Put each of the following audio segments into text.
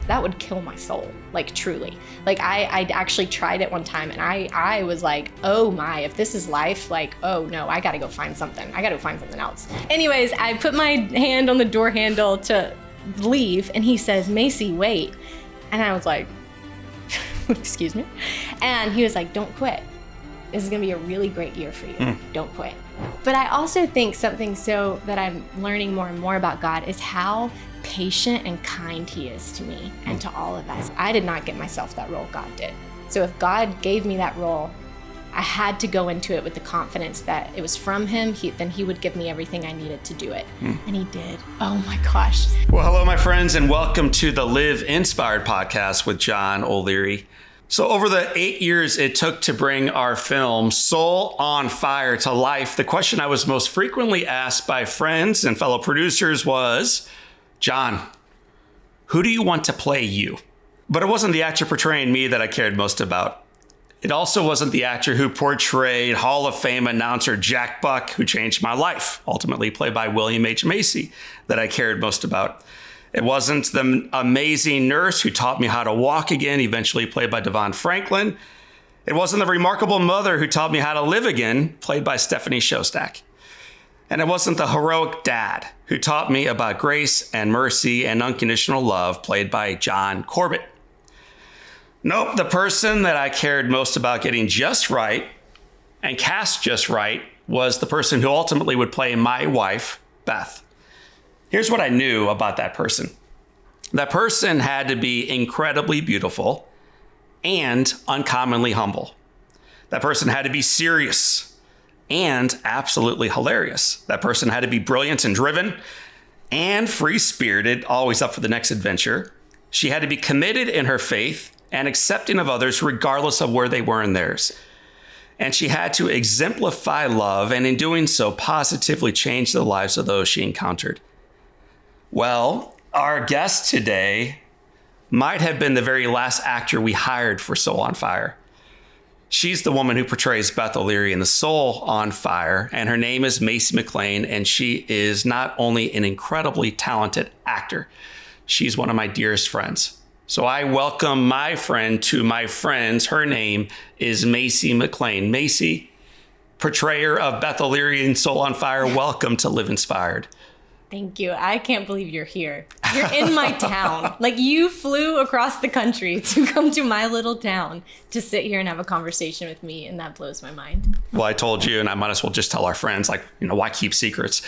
that would kill my soul, like truly. Like I actually tried it one time and I was like, oh my, if this is life, like, oh no, I gotta go find something. I gotta go find something else. Anyways, I put my hand on the door handle to leave and he says, Macy, wait. And I was like, excuse me. And he was like, don't quit. This is gonna be a really great year for you. Don't quit. But I also think something so that I'm learning more and more about God is how patient and kind he is to me and to all of us. I did not get myself that role, God did. So if God gave me that role, I had to go into it with the confidence that it was from him, then he would give me everything I needed to do it. And he did. Oh my gosh. Well, hello, my friends, and welcome to the Live Inspired podcast with John O'Leary. So over the 8 years it took to bring our film Soul on Fire to life, the question I was most frequently asked by friends and fellow producers was, John, who do you want to play you? But it wasn't the actor portraying me that I cared most about. It also wasn't the actor who portrayed Hall of Fame announcer Jack Buck, who changed my life, ultimately played by William H. Macy, that I cared most about. It wasn't the amazing nurse who taught me how to walk again, eventually played by Devon Franklin. It wasn't the remarkable mother who taught me how to live again, played by Stephanie Shostak. And it wasn't the heroic dad who taught me about grace and mercy and unconditional love, played by John Corbett. Nope, the person that I cared most about getting just right and cast just right was the person who ultimately would play my wife, Beth. Here's what I knew about that person. That person had to be incredibly beautiful and uncommonly humble. That person had to be serious and absolutely hilarious. That person had to be brilliant and driven and free-spirited, always up for the next adventure. She had to be committed in her faith and accepting of others regardless of where they were in theirs. And she had to exemplify love and in doing so positively change the lives of those she encountered. Well, our guest today might have been the very last actor we hired for Soul on Fire. She's the woman who portrays Beth O'Leary in the Soul on Fire, and her name is Masey McLain, and she is not only an incredibly talented actor, she's one of my dearest friends. So I welcome my friend to my friends. Her name is Masey McLain. Macy, portrayer of Beth O'Leary in Soul on Fire, welcome to Live Inspired. Thank you. I can't believe you're here. You're in my town. Like you flew across the country to come to my little town to sit here and have a conversation with me. And that blows my mind. Well, I told you, and I might as well just tell our friends, like, why keep secrets?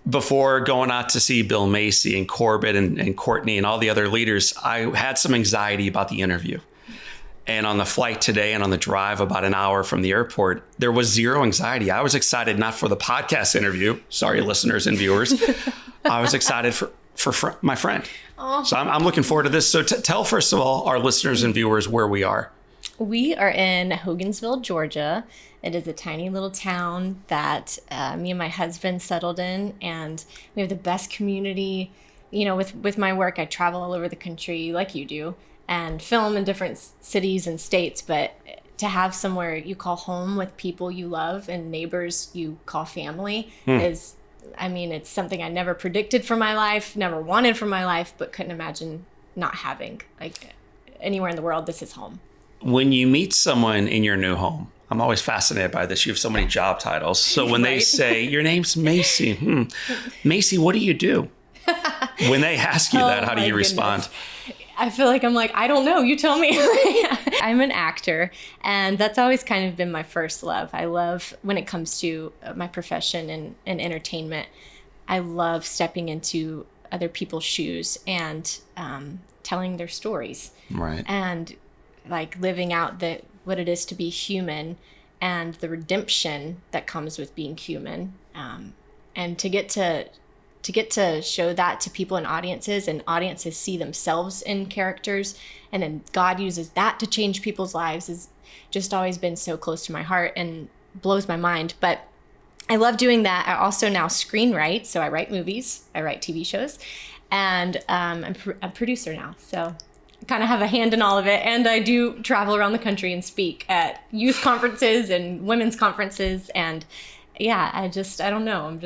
Before going out to see Bill Macy and Corbett and Courtney and all the other leaders, I had some anxiety about the interview. And on the flight today and on the drive about an hour from the airport, there was zero anxiety. I was excited not for the podcast interview. Sorry, listeners and viewers. I was excited for my friend. Oh. So I'm looking forward to this. So tell, first of all, our listeners and viewers where we are. We are in Hogansville, Georgia. It is a tiny little town that me and my husband settled in. And we have the best community. With my work, I travel all over the country like you do, and film in different cities and states, but to have somewhere you call home with people you love and neighbors you call family is, it's something I never predicted for my life, never wanted for my life, but couldn't imagine not having. Like anywhere in the world, this is home. When you meet someone in your new home, I'm always fascinated by this. You have so many job titles. So when they say, your name's Macy, Macy, what do you do? When they ask you that, how do you respond? I feel like I don't know. You tell me. I'm an actor, and that's always kind of been my first love. I love when it comes to my profession and entertainment. I love stepping into other people's shoes and telling their stories. Right. And like living out what it is to be human and the redemption that comes with being human. And to get to show that to people and audiences see themselves in characters, and then God uses that to change people's lives has just always been so close to my heart and blows my mind. But I love doing that. I also now screenwrite, so I write movies, I write TV shows, and I'm a producer now. So I kind of have a hand in all of it, and I do travel around the country and speak at youth conferences and women's conferences, and yeah, I don't know.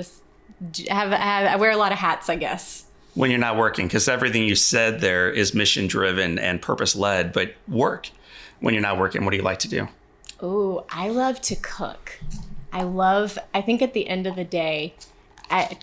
I wear a lot of hats, I guess. when you're not working? Because everything you said there is mission driven and purpose led, but work when you're not working, what do you like to do? Oh, I love to cook. I think at the end of the day,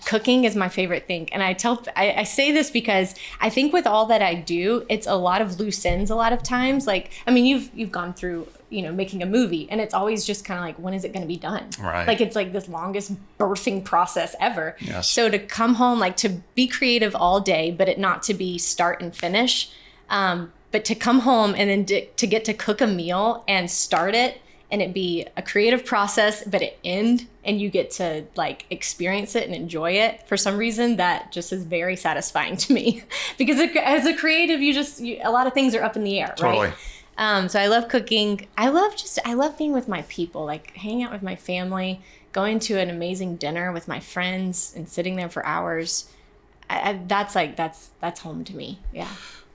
cooking is my favorite thing. And I say this because I think with all that I do, it's a lot of loose ends a lot of times. Like, I mean, you've gone through, making a movie, and it's always just kind of like, when is it going to be done? Right. Like, it's like this longest birthing process ever. Yes. So to come home, like to be creative all day, but it not to be start and finish, but to come home and then to get to cook a meal and start it, and it be a creative process, but it end and you get to like experience it and enjoy it. For some reason, that just is very satisfying to me because as a creative, a lot of things are up in the air, totally. Right? So I love cooking. I love being with my people, like hanging out with my family, going to an amazing dinner with my friends and sitting there for hours. That's home to me. Yeah.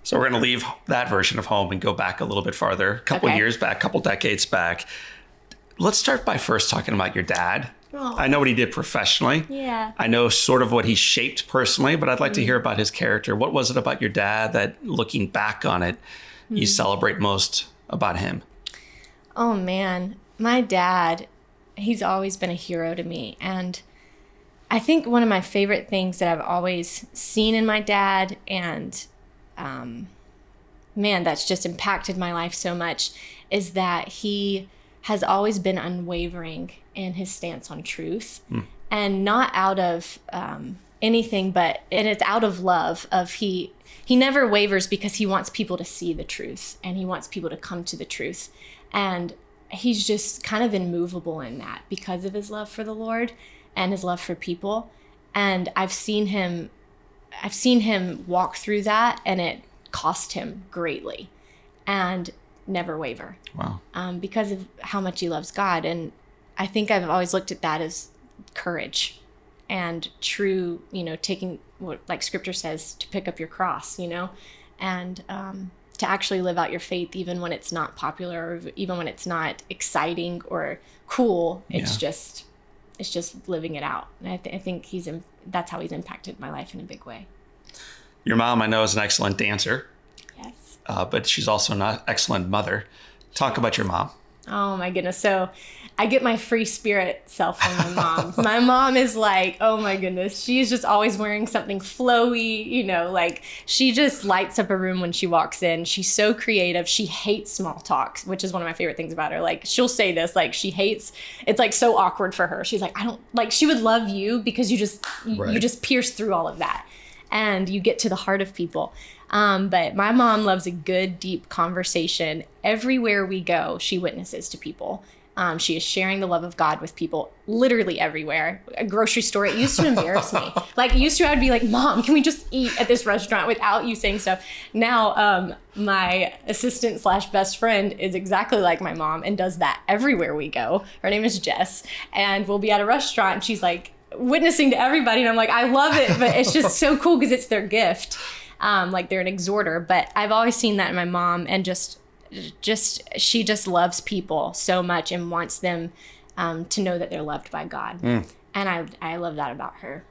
So we're going to leave that version of home and go back a little bit farther, a couple years back, a couple decades back. Let's start by first talking about your dad. Oh. I know what he did professionally. Yeah. I know sort of what he shaped personally, but I'd like to hear about his character. What was it about your dad that, looking back on it, you celebrate most about him? Oh, man. My dad, he's always been a hero to me. And I think one of my favorite things that I've always seen in my dad, and that's just impacted my life so much, is that he has always been unwavering in his stance on truth, and not out of anything, and it's out of love. He never wavers because he wants people to see the truth and he wants people to come to the truth, and he's just kind of immovable in that because of his love for the Lord and his love for people. And I've seen him walk through that, and it cost him greatly, and never waver. Wow. Because of how much he loves God. And I think I've always looked at that as courage and true, taking what, like scripture says, to pick up your cross, and to actually live out your faith, even when it's not popular, or even when it's not exciting or cool. It's just living it out. And I think that's how he's impacted my life in a big way. Your mom, I know, is an excellent dancer. Yes. But she's also an excellent mother. Talk about your mom. Oh my goodness. So I get my free spirit self from my mom. My mom is like, oh my goodness. She's just always wearing something flowy, like she just lights up a room when she walks in. She's so creative. She hates small talks, which is one of my favorite things about her. Like, she'll say this, like it's like so awkward for her. She's like, she would love you because you just pierce through all of that and you get to the heart of people. But my mom loves a good, deep conversation. Everywhere we go, she witnesses to people. She is sharing the love of God with people literally everywhere. A grocery store, it used to embarrass me. Like, I'd be like, Mom, can we just eat at this restaurant without you saying stuff? Now, my assistant / best friend is exactly like my mom and does that everywhere we go. Her name is Jess. And we'll be at a restaurant and she's like witnessing to everybody. And I'm like, I love it, but it's just so cool because it's their gift. Like, they're an exhorter. But I've always seen that in my mom, and she just loves people so much and wants them to know that they're loved by God. And I love that about her.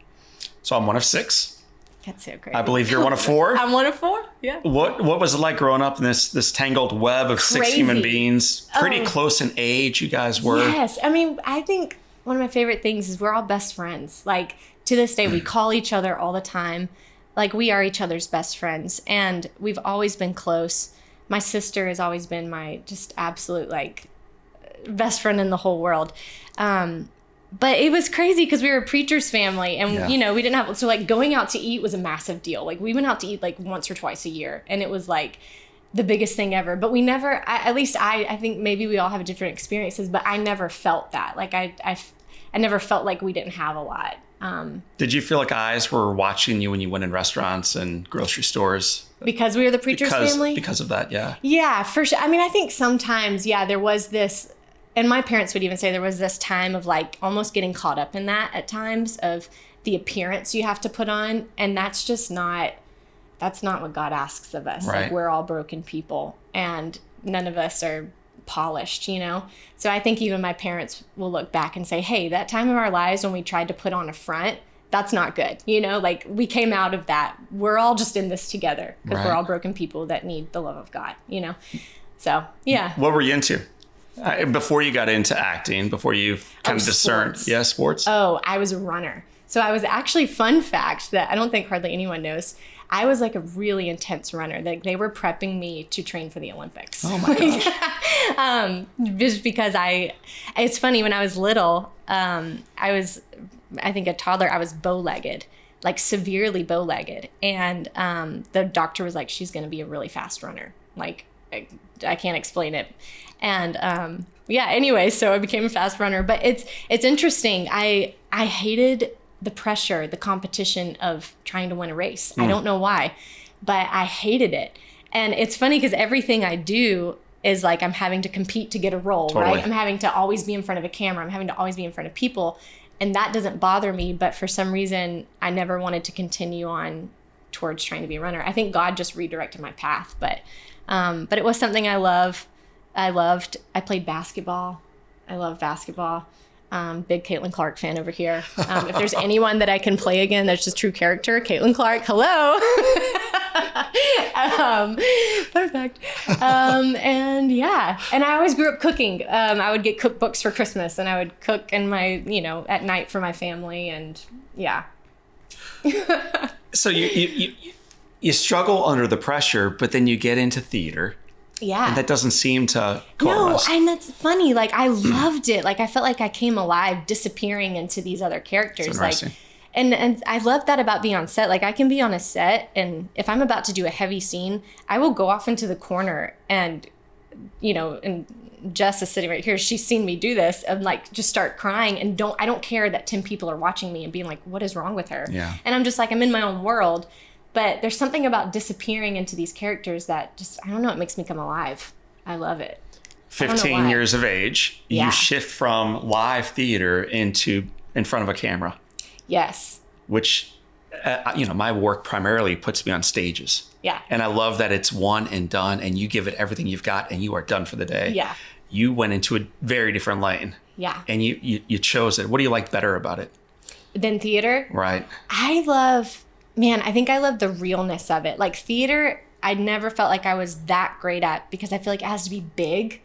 So I'm one of 6. That's so great. I believe you're one of 4. I'm one of 4. Yeah. What was it like growing up in this tangled web of 6 human beings? Pretty close in age, you guys were. Yes. I mean, I think one of my favorite things is we're all best friends. Like, to this day, we call each other all the time. Like, we are each other's best friends, and we've always been close. My sister has always been my just absolute, like, best friend in the whole world. But it was crazy because we were a preacher's family, and, we didn't have, so, like, going out to eat was a massive deal. Like, we went out to eat, like, once or twice a year, and it was, like, the biggest thing ever. But we never, I think maybe we all have different experiences, but I never felt that. Like, I never felt like we didn't have a lot. Did you feel like eyes were watching you when you went in restaurants and grocery stores? Because we were the preacher's family? Because of that, yeah. Yeah, for sure. I mean, I think sometimes, there was this, and my parents would even say there was this time of, like, almost getting caught up in that at times, of the appearance you have to put on. And that's not what God asks of us. Right. Like, we're all broken people, and none of us are polished, So I think even my parents will look back and say, hey, that time of our lives when we tried to put on a front, that's not good. You know, like we came out of that. We're all just in this together because we're all broken people that need the love of God, you know? So, yeah. What were you into before you got into acting, before you kind of discerned? Sports. Yeah, sports. Oh, I was a runner. So I was actually, fun fact that I don't think hardly anyone knows, I was like a really intense runner. Like they were prepping me to train for the Olympics. Oh my gosh. Just because it's funny, when I was little, I think a toddler, I was bow-legged, like severely bow-legged. And the doctor was like, she's going to be a really fast runner. Like, I can't explain it. And anyway, so I became a fast runner. But it's interesting. I hated the pressure, the competition of trying to win a race. I don't know why, but I hated it. And it's funny because everything I do is like I'm having to compete to get a role, right? I'm having to always be in front of a camera. I'm having to always be in front of people. And that doesn't bother me. But for some reason, I never wanted to continue on towards trying to be a runner. I think God just redirected my path. But it was something I loved. I played basketball. I love basketball. Big Caitlin Clark fan over here. If there's anyone that I can play again that's just true character, Caitlin Clark, hello. Perfect. And I always grew up cooking. I would get cookbooks for Christmas and I would cook in my, at night for my family, and yeah. So you struggle under the pressure, but then you get into theater. Yeah. And that doesn't seem to coalesce. No, and that's funny. Like, I loved it. Like, I felt like I came alive disappearing into these other characters. That's like, and I love that about being on set. Like, I can be on a set, and if I'm about to do a heavy scene, I will go off into the corner and, and Jess is sitting right here. She's seen me do this and like just start crying, and I don't care that 10 people are watching me and being like, what is wrong with her? Yeah. And I'm just like, I'm in my own world. But there's something about disappearing into these characters that just, I don't know, it makes me come alive. I love it. 15 years of age, you shift from live theater into in front of a camera. Yes. Which, my work primarily puts me on stages. Yeah. And I love that it's one and done, and you give it everything you've got, and you are done for the day. Yeah. You went into a very different lane. Yeah. And you chose it. What do you like better about it? Than theater? Right. I think I love the realness of it. Like theater, I never felt like I was that great at, because I feel like it has to be big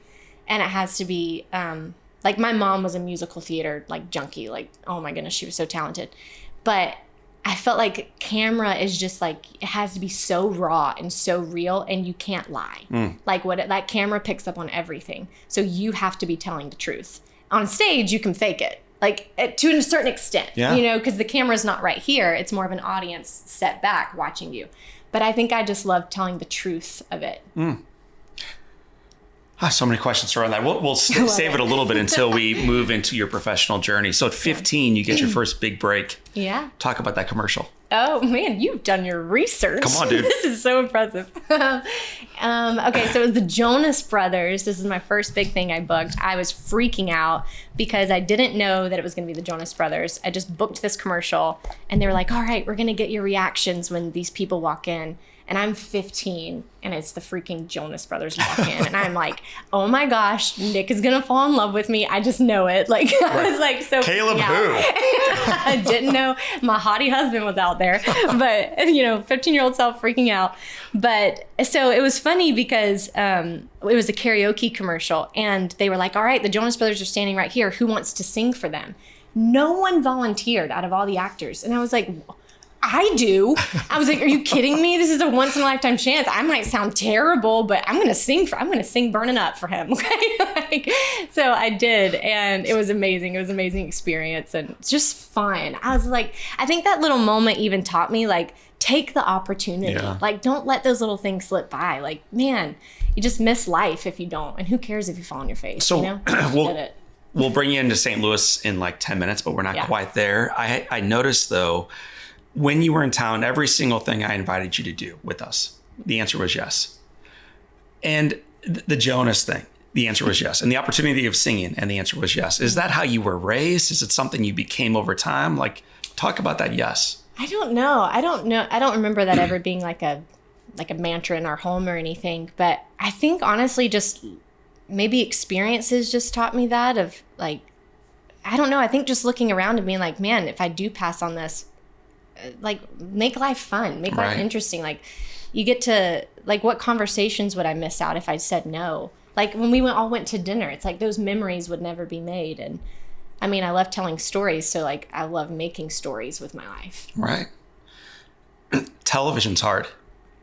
and it has to be, like my mom was a musical theater, like junkie, like, oh my goodness, she was so talented. But I felt like camera is just like, it has to be so raw and so real, and you can't lie. Like that camera picks up on everything. So you have to be telling the truth. On stage, you can fake it. Like to a certain extent, because the camera's not right here. It's more of an audience set back watching you. But I think I just love telling the truth of it. So many questions around that. We'll save it a little bit until we move into your professional journey. So at 15, you get your first big break. Yeah. Talk about that commercial. Oh, man, you've done your research. Come on, dude. This is so impressive. Okay, so it was the Jonas Brothers. This is my first big thing I booked. I was freaking out because I didn't know that it was going to be the Jonas Brothers. I just booked this commercial, and they were like, all right, we're going to get your reactions when these people walk in. And I'm 15, and it's the freaking Jonas Brothers walk in. And I'm like, oh my gosh, Nick is going to fall in love with me. I just know it. Like, I was like, so Caleb who? I didn't know my hottie husband was out there. But, 15-year-old self freaking out. But so it was funny because it was a karaoke commercial. And they were like, all right, the Jonas Brothers are standing right here. Who wants to sing for them? No one volunteered out of all the actors. And I was like, I do. I was like, are you kidding me? This is a once in a lifetime chance. I might sound terrible, but I'm going to sing Burning Up for him. Okay. So I did. And it was amazing. It was an amazing experience and just fun. I was like, I think that little moment even taught me, like, take the opportunity. Yeah. Like, don't let those little things slip by. Like, man, you just miss life if you don't. And who cares if you fall on your face? So we'll bring you into St. Louis in like 10 minutes, but we're not quite there. I noticed though, when you were in town, every single thing I invited you to do with us, the answer was yes. And the Jonas thing, the answer was yes. And the opportunity of singing, and the answer was yes. Is that how you were raised? Is it something you became over time? Like, talk about that yes. I don't know. I don't remember that ever being like a mantra in our home or anything. But I think honestly, just maybe experiences just taught me that, of like, I don't know. I think just looking around and being like, man, if I do pass on this, make life fun, make life Right. interesting. Like you get to, like, what conversations would I miss out if I said no? Like when we all went to dinner, it's like those memories would never be made. And I mean, I love telling stories. So like, I love making stories with my life. Right. Television's hard.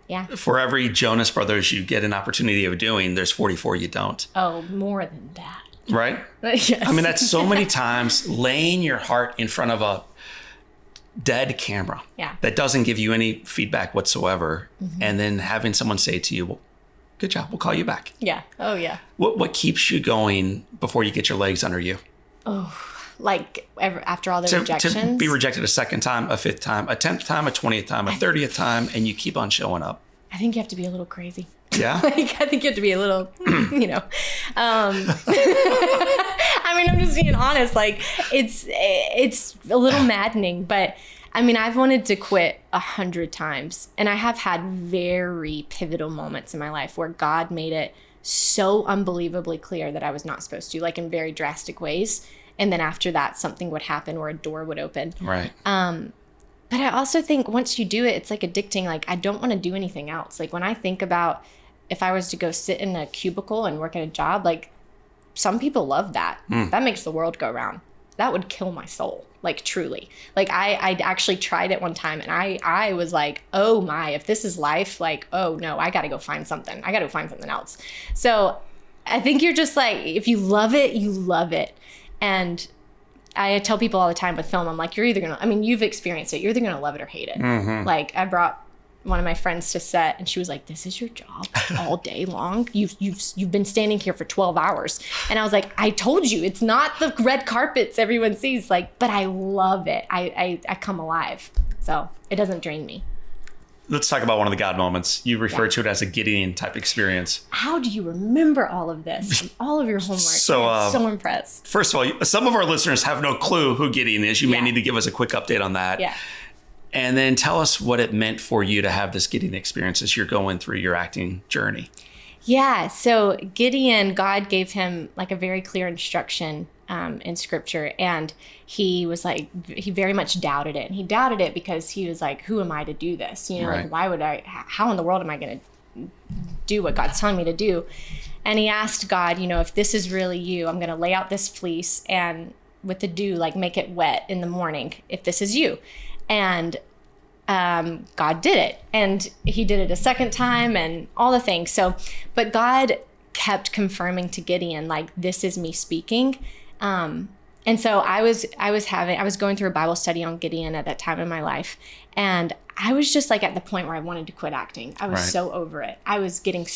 Yeah. For every Jonas Brothers you get an opportunity of doing, there's 44 you don't. Oh, more than that. Right? Yes. I mean, that's so many times laying your heart in front of a dead camera Yeah. that doesn't give you any feedback whatsoever. Mm-hmm. And And then having someone say to you, well, good job, we'll call you back. yeah. Oh, yeah. What keeps you going before you get your legs under you? Like after all the To rejections. be rejected a second time, a fifth time, a 10th time, a 20th time, a 30th time, and you keep on showing up. I think you have to be a little crazy. Yeah? Like, I think you have to be a little, you know. I mean, I'm just being honest. Like, it's a little maddening, but I mean, I've wanted to quit 100 times, and I have had very pivotal moments in my life where God made it so unbelievably clear that I was not supposed to, like in very drastic ways. And then after that, something would happen or a door would open. Right. But I also think once you do it, it's like addicting. Like, I don't want to do anything else. Like, when I think about if I was to go sit in a cubicle and work at a job, like, some people love that. That makes the world go round. That would kill my soul, like, truly. Like, I actually tried it one time, and I was like, oh my, if this is life, like, oh no, I got to go find something. I got to go find something else. So I think you're just like, if you love it, you love it. And I tell people all the time with film, I'm like, you're either going to, I mean, you've experienced it. You're either going to love it or hate it. Mm-hmm. Like, I brought one of my friends to set, and she was like, this is your job all day long. You've been standing here for 12 hours. And I was like, I told you, it's not the red carpets everyone sees. Like, but I love it. I come alive. So it doesn't drain me. Let's talk about one of the God moments. You refer to it as a Gideon type experience. How do you remember all of this from all of your homework? So, I'm so impressed. First of all, some of our listeners have no clue who Gideon is. You may need to give us a quick update on that. Yeah. And then tell us what it meant for you to have this Gideon experience as you're going through your acting journey. Yeah. So Gideon, God gave him like a very clear instruction in scripture. And he was like, he very much doubted it. And he doubted it because he was like, who am I to do this? You know, Right. like, why would how in the world am I going to do what God's telling me to do? And he asked God, you know, if this is really you, I'm going to lay out this fleece and with the dew, like, make it wet in the morning, if this is you. And God did it. And he did it a second time and all the things. So, but God kept confirming to Gideon, like, this is me speaking. And so I was going through a Bible study on Gideon at that time in my life. And I was just like at the point where I wanted to quit acting. I was so over it. I was getting,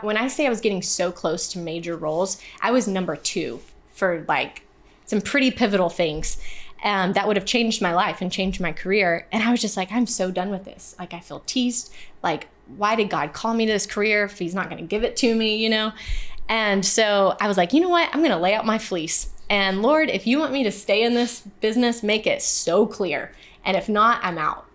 when I say I was getting so close to major roles, I was number 2 for like some pretty pivotal things. That would have changed my life and changed my career. And I was just like, I'm so done with this. Like, I feel teased. Like, why did God call me to this career if he's not going to give it to me, you know? And so I was like, you know what? I'm going to lay out my fleece. And Lord, if you want me to stay in this business, make it so clear. And if not, I'm out.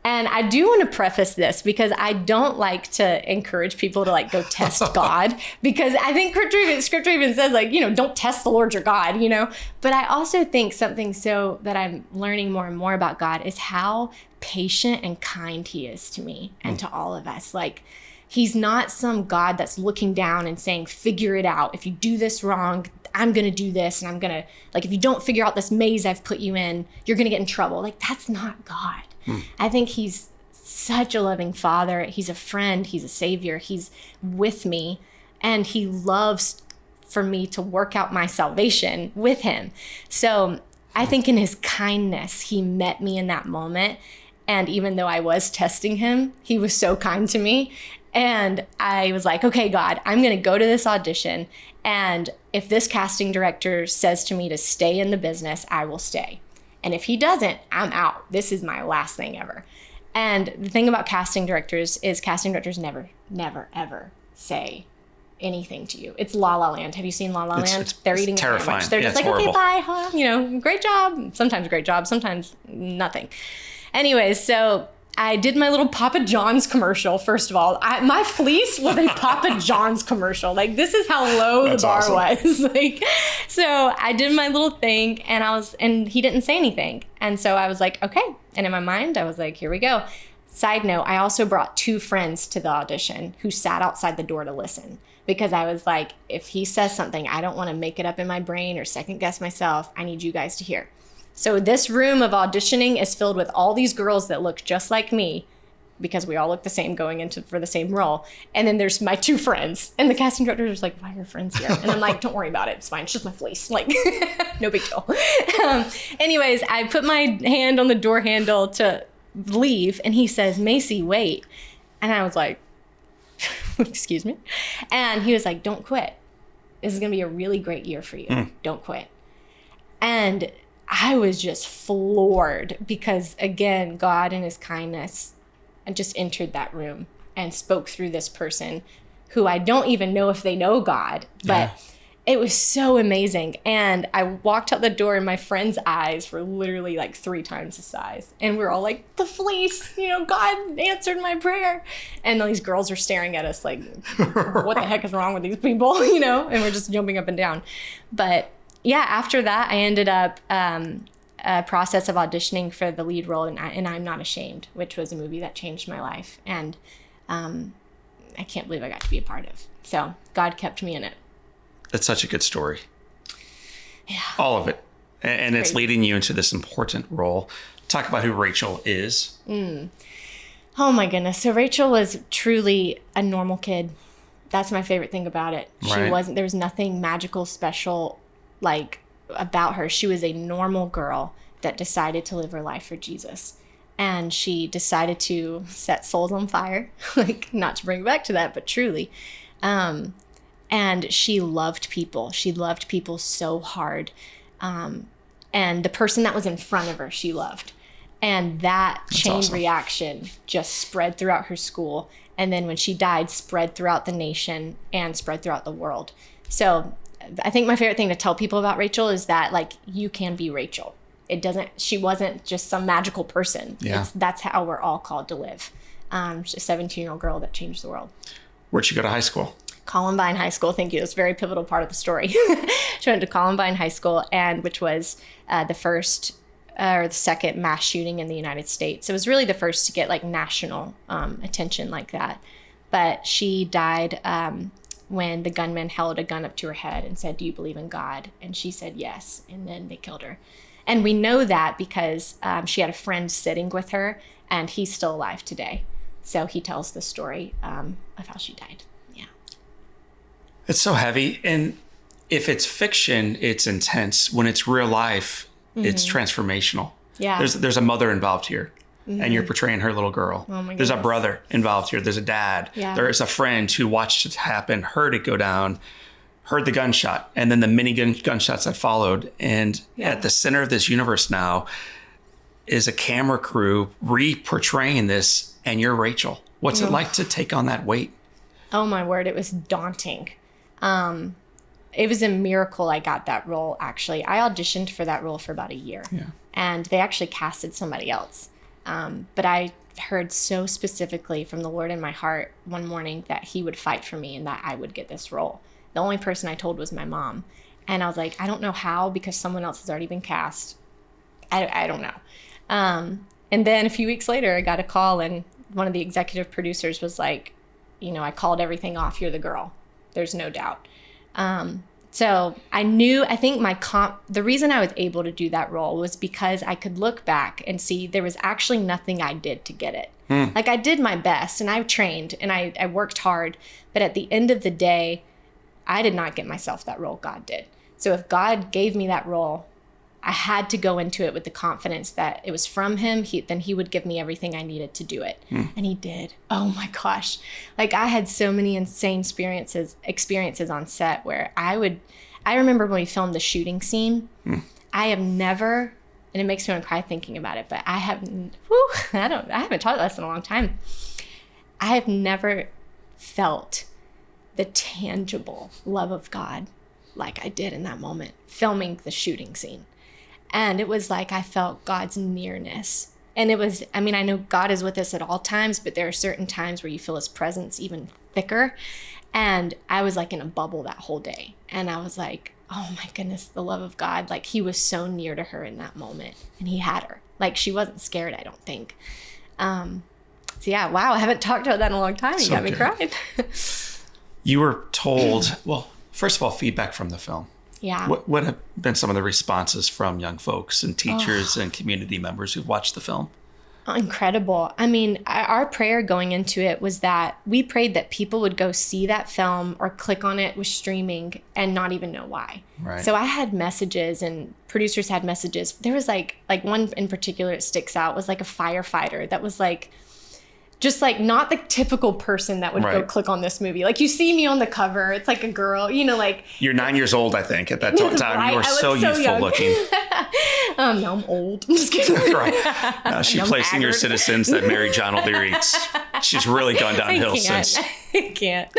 And I do want to preface this because I don't like to encourage people to like go test God, because I think scripture even says, like, you know, don't test the Lord your God, you know. But I also think something so that I'm learning more and more about God is how patient and kind he is to me and to all of us. Like, he's not some God that's looking down and saying, figure it out. If you do this wrong, I'm going to do this. And I'm going to, like, if you don't figure out this maze I've put you in, you're going to get in trouble. Like, that's not God. I think he's such a loving father. He's a friend. He's a savior. He's with me. And he loves for me to work out my salvation with him. So I think in his kindness, he met me in that moment. And even though I was testing him, he was so kind to me. And I was like, okay, God, I'm going to go to this audition. And if this casting director says to me to stay in the business, I will stay. And if he doesn't, I'm out. This is my last thing ever. And the thing about casting directors is casting directors never, ever say anything to you. It's La La Land. Have you seen La La Land? They're eating terrifying. a sandwich. They're just like, horrible. okay, bye, huh? You know, great job. Sometimes great job. Sometimes nothing. Anyways, so I did my little Papa John's commercial, first of all. My fleece was a Papa John's commercial. Like, this is how low the bar was. Like, so I did my little thing, and he didn't say anything. And so I was like, okay. And in my mind, I was like, here we go. Side note, I also brought 2 friends to the audition who sat outside the door to listen, because I was like, if he says something, I don't want to make it up in my brain or second guess myself. I need you guys to hear. So this room of auditioning is filled with all these girls that look just like me, because we all look the same going into for the same role. And then there's my 2 friends. And the casting director was like, why are your friends here? And I'm like, don't worry about it. It's fine. It's just my fleece. Like, no big deal. Anyways, I put my hand on the door handle to leave. And he says, Macy, wait. And I was like, excuse me. And he was like, don't quit. This is going to be a really great year for you. Don't quit. And I was just floored, because, again, God in his kindness just entered that room and spoke through this person who I don't even know if they know God, but it was so amazing. And I walked out the door and my friend's eyes were literally like 3 times the size. And we're all like, the fleece, God answered my prayer. And all these girls are staring at us like, what the heck is wrong with these people, and we're just jumping up and down. But yeah, after that, I ended up a process of auditioning for the lead role in I'm Not Ashamed, which was a movie that changed my life. And I can't believe I got to be a part of. So God kept me in it. It's such a good story. Yeah. All of it. And it's leading you into this important role. Talk about who Rachel is. Oh my goodness. So Rachel was truly a normal kid. That's my favorite thing about it. There was nothing magical, special, like, about her. She was a normal girl that decided to live her life for Jesus. And she decided to set souls on fire, like, not to bring it back to that, but truly. And she loved people. She loved people so hard. And the person that was in front of her, she loved. And that chain reaction just spread throughout her school. And then when she died, spread throughout the nation and spread throughout the world. So I think my favorite thing to tell people about Rachel is that, like, you can be Rachel. She wasn't just some magical person. Yeah. That's how we're all called to live. She's a 17-year-old girl that changed the world. Where'd she go to high school? Columbine High School. Thank you. It's a very pivotal part of the story. She went to Columbine High School, which was the first or the second mass shooting in the United States. It was really the first to get like national attention like that. But she died when the gunman held a gun up to her head and said, "Do you believe in God?" And she said yes. And then they killed her. And we know that because she had a friend sitting with her, and he's still alive today. So he tells the story of how she died. Yeah. It's so heavy. And if it's fiction, it's intense. When it's real life, it's transformational. Yeah. There's a mother involved here. And you're portraying her little girl. Oh my There's a goodness. brother involved here. There's a dad. Yeah. There is a friend who watched it happen, heard it go down, heard the gunshot, and then the many gunshots that followed. And at the center of this universe now is a camera crew re-portraying this, and you're Rachel. What's it like to take on that weight? Oh my word, it was daunting. It was a miracle I got that role, actually. I auditioned for that role for about a year. Yeah. And they actually casted somebody else. But I heard so specifically from the Lord in my heart one morning that he would fight for me and that I would get this role. The only person I told was my mom. And I was like, I don't know how, because someone else has already been cast. I don't know. And then a few weeks later, I got a call, and one of the executive producers was like, I called everything off. You're the girl. There's no doubt. So I think the reason I was able to do that role was because I could look back and see there was actually nothing I did to get it. Like, I did my best, and I trained, and I worked hard. But at the end of the day, I did not get myself that role. God did. So if God gave me that role, I had to go into it with the confidence that it was from him. Then he would give me everything I needed to do it. And he did. Oh my gosh. Like, I had so many insane experiences on set where I remember when we filmed the shooting scene, I have never, and it makes me want to cry thinking about it, but I haven't taught this in a long time. I have never felt the tangible love of God like I did in that moment, filming the shooting scene. And it was like I felt God's nearness And it was, I mean, I know God is with us at all times, but there are certain times where you feel his presence even thicker. And I was like in a bubble that whole day. And I was like, oh my goodness, the love of God. Like he was so near to her in that moment, and he had her. Like she wasn't scared, I don't think. So yeah, wow, I haven't talked about that in a long time. You got me crying. You were told, well, first of all, feedback from the film. Yeah. What have been some of the responses from young folks and teachers and community members who've watched the film? Incredible. I mean, our prayer going into it was that we prayed that people would go see that film or click on it with streaming and not even know why. Right. So I had messages and producers had messages. There was like one in particular that sticks out was like a firefighter that was like, just like not the typical person that would go click on this movie. Like you see me on the cover, it's like a girl, you know, like. You're 9 years old, I think, at that time. Right? You were so youthful young. looking. No, I'm old. I'm just kidding. Right. Now she plays senior citizens that married John O'Leary. She's really gone downhill since. I can't.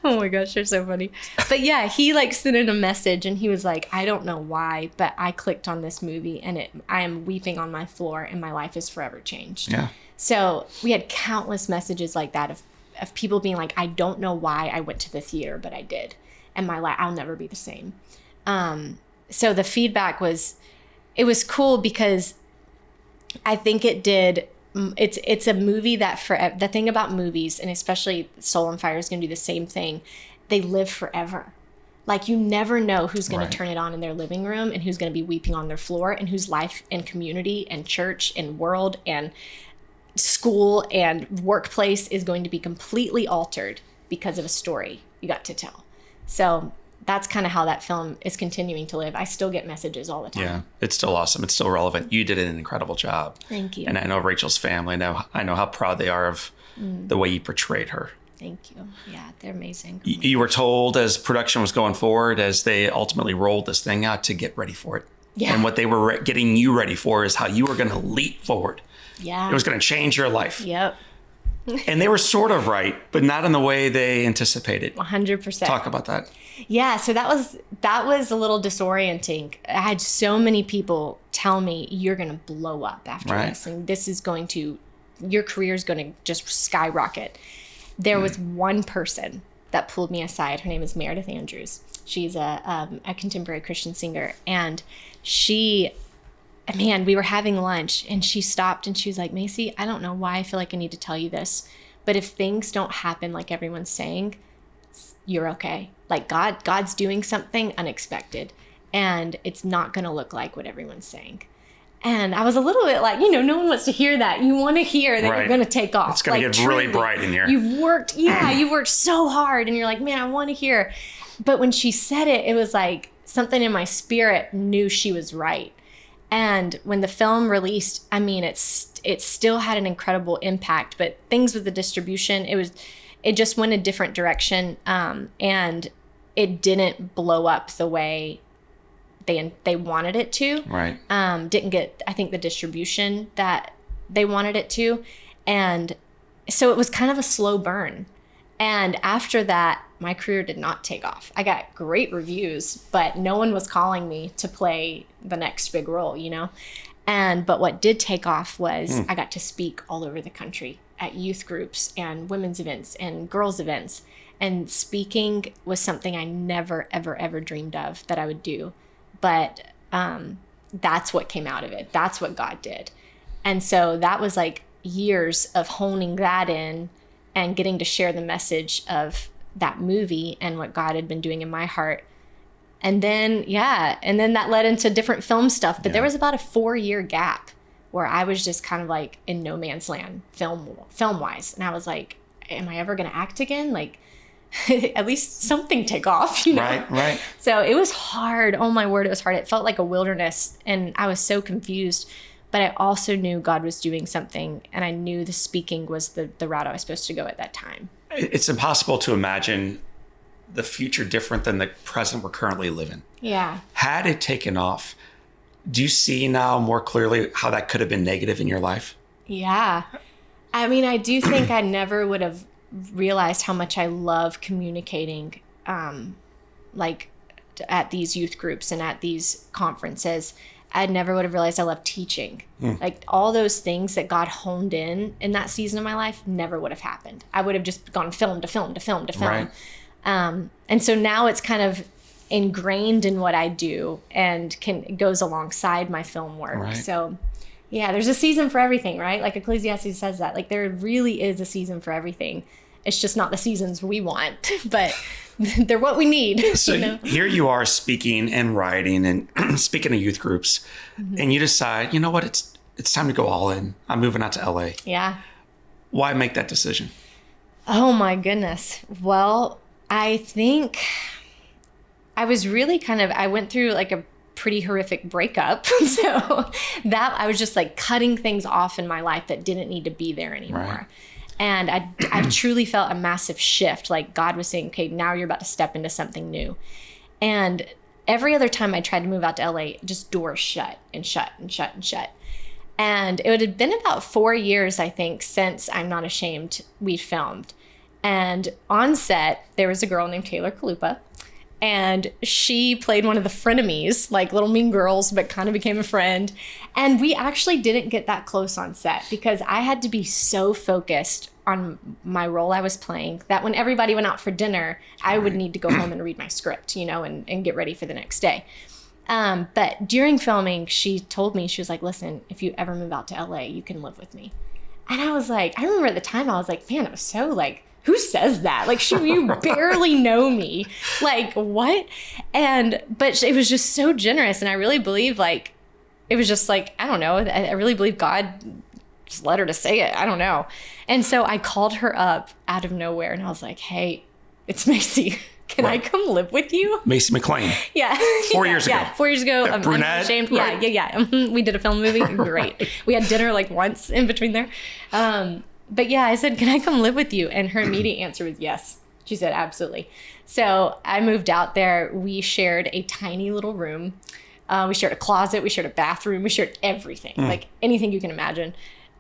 Oh my gosh, you're so funny. But yeah, he like sent in a message and he was like, I don't know why, but I clicked on this movie and I am weeping on my floor and my life is forever changed. Yeah. So we had countless messages like that of people being like, I don't know why I went to the theater, but I did. And my life, I'll never be the same. So the feedback was cool because I think it did. It's a movie that the thing about movies, and especially Soul on Fire is going to do the same thing. They live forever. Like you never know who's going to turn it on in their living room and who's going to be weeping on their floor and whose life and community and church and world and school and workplace is going to be completely altered because of a story you got to tell. So that's kind of how that film is continuing to live. I still get messages all the time. Yeah, it's still awesome. It's still relevant. You did an incredible job. Thank you. And I know Rachel's family. I know how proud they are of the way you portrayed her. Thank you. Yeah, they're amazing. You were told as production was going forward, as they ultimately rolled this thing out, to get ready for it. Yeah. And what they were getting you ready for is how you were going to leap forward. Yeah. It was going to change your life. Yep. And they were sort of right, but not in the way they anticipated. 100%. Talk about that. Yeah, so that was a little disorienting. I had so many people tell me, you're going to blow up after this. And this is your career is going to just skyrocket. There was one person that pulled me aside. Her name is Meredith Andrews. She's a contemporary Christian singer. And we were having lunch and she stopped and she was like, Macy, I don't know why I feel like I need to tell you this, but if things don't happen like everyone's saying, you're okay. Like God's doing something unexpected and it's not going to look like what everyone's saying. And I was a little bit like, no one wants to hear that. You want to hear that you're going to take off. It's going to get really bright in here. You've worked so hard and you're like, man, I want to hear. But when she said it, it was like something in my spirit knew she was right. And when the film released, I mean, it still had an incredible impact, but things with the distribution, it just went a different direction. And it didn't blow up the way they wanted it to. Right. Didn't get, I think, the distribution that they wanted it to. And so it was kind of a slow burn. And after that, my career did not take off. I got great reviews, but no one was calling me to play the next big role, But what did take off was I got to speak all over the country at youth groups and women's events and girls' events. And speaking was something I never, ever, ever dreamed of that I would do. But that's what came out of it. That's what God did. And so that was like years of honing that in and getting to share the message of that movie and what God had been doing in my heart. And then that led into different film stuff. But there was about a 4-year gap where I was just kind of like in no man's land film-wise. And I was like, am I ever going to act again? Like, at least something take off, Right. So it was hard. Oh my word, it was hard. It felt like a wilderness and I was so confused. But I also knew God was doing something and I knew the speaking was the route I was supposed to go at that time. It's impossible to imagine the future different than the present we're currently living. Yeah. Had it taken off, do you see now more clearly how that could have been negative in your life? Yeah. I mean, I do think I never would have realized how much I love communicating, like at these youth groups and at these conferences. I never would have realized I loved teaching. Like all those things that God honed in that season of my life never would have happened. I would have just gone film to film to film to film. Right. And so now it's kind of ingrained in what I do and goes alongside my film work. Right. So yeah, there's a season for everything, right? Like Ecclesiastes says that. Like there really is a season for everything. It's just not the seasons we want, but they're what we need. So here you are speaking and writing and speaking to youth groups, and you decide, you know what, it's time to go all in. I'm moving out to LA. Yeah. Why make that decision? Oh my goodness. Well, I think I was really I went through like a pretty horrific breakup. So that I was just like cutting things off in my life that didn't need to be there anymore. Right. And I truly felt a massive shift. Like God was saying, okay, now you're about to step into something new. And every other time I tried to move out to LA, just doors shut and shut and shut and shut. And it would have been about 4 years, I think, since I'm Not Ashamed we filmed. And on set, there was a girl named Taylor Kalupa. And she played one of the frenemies, like little mean girls, but kind of became a friend. And we actually didn't get that close on set because I had to be so focused on my role I was playing that when everybody went out for dinner, I would need to go home and read my script, and get ready for the next day. But during filming, she told me, she was like, listen, if you ever move out to LA, you can live with me. And I was like, I remember at the time, I was like, man, it was so like, who says that? Like, you barely know me. Like, what? But it was just so generous. And I really believe, like, it was just like, I don't know. I really believe God just led her to say it. I don't know. And so I called her up out of nowhere and I was like, hey, it's Macy. Can I come live with you? Masey McLain. Yeah. 4 years ago. Yeah, 4 years ago. I'm brunette. Unashamed. Right. Yeah. We did a film movie. Great. We had dinner like once in between there. But yeah, I said, can I come live with you? And her immediate answer was yes. She said, absolutely. So I moved out there. We shared a tiny little room. We shared a closet. We shared a bathroom. We shared everything, like anything you can imagine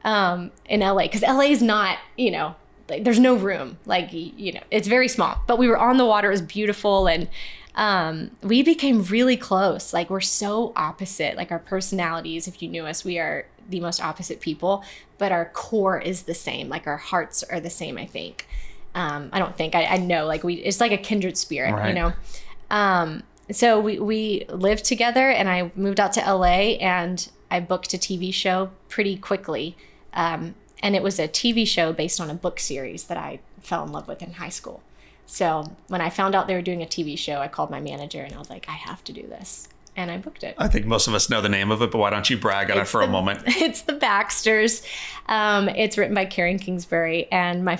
in LA. Because LA is not, like, there's no room. Like, it's very small. But we were on the water. It was beautiful. And we became really close. Like, we're so opposite. Like, our personalities, if you knew us, we are the most opposite people, but our core is the same. Like, our hearts are the same, I think. I don't think, I know, like it's like a kindred spirit, right. So we lived together and I moved out to LA and I booked a TV show pretty quickly. And it was a TV show based on a book series that I fell in love with in high school. So when I found out they were doing a TV show, I called my manager and I was like, I have to do this. And I booked it. I think most of us know the name of it, but why don't you brag on it for a moment? It's The Baxters. It's written by Karen Kingsbury, and my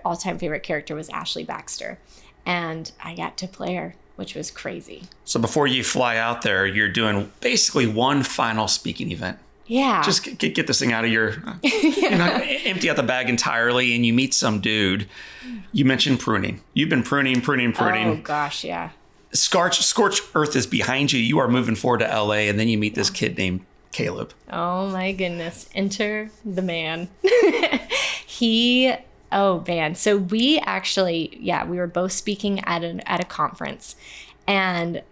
all-time favorite character was Ashley Baxter. And I got to play her, which was crazy. So before you fly out there, you're doing basically one final speaking event. Yeah. Just get this thing out of your, empty out the bag entirely, and you meet some dude. You mentioned pruning. You've been pruning. Oh, gosh, yeah. Scorched earth is behind you. You are moving forward to LA, and then you meet this kid named Caleb. Oh my goodness. Enter the man. Oh man. So we actually, we were both speaking at a conference, and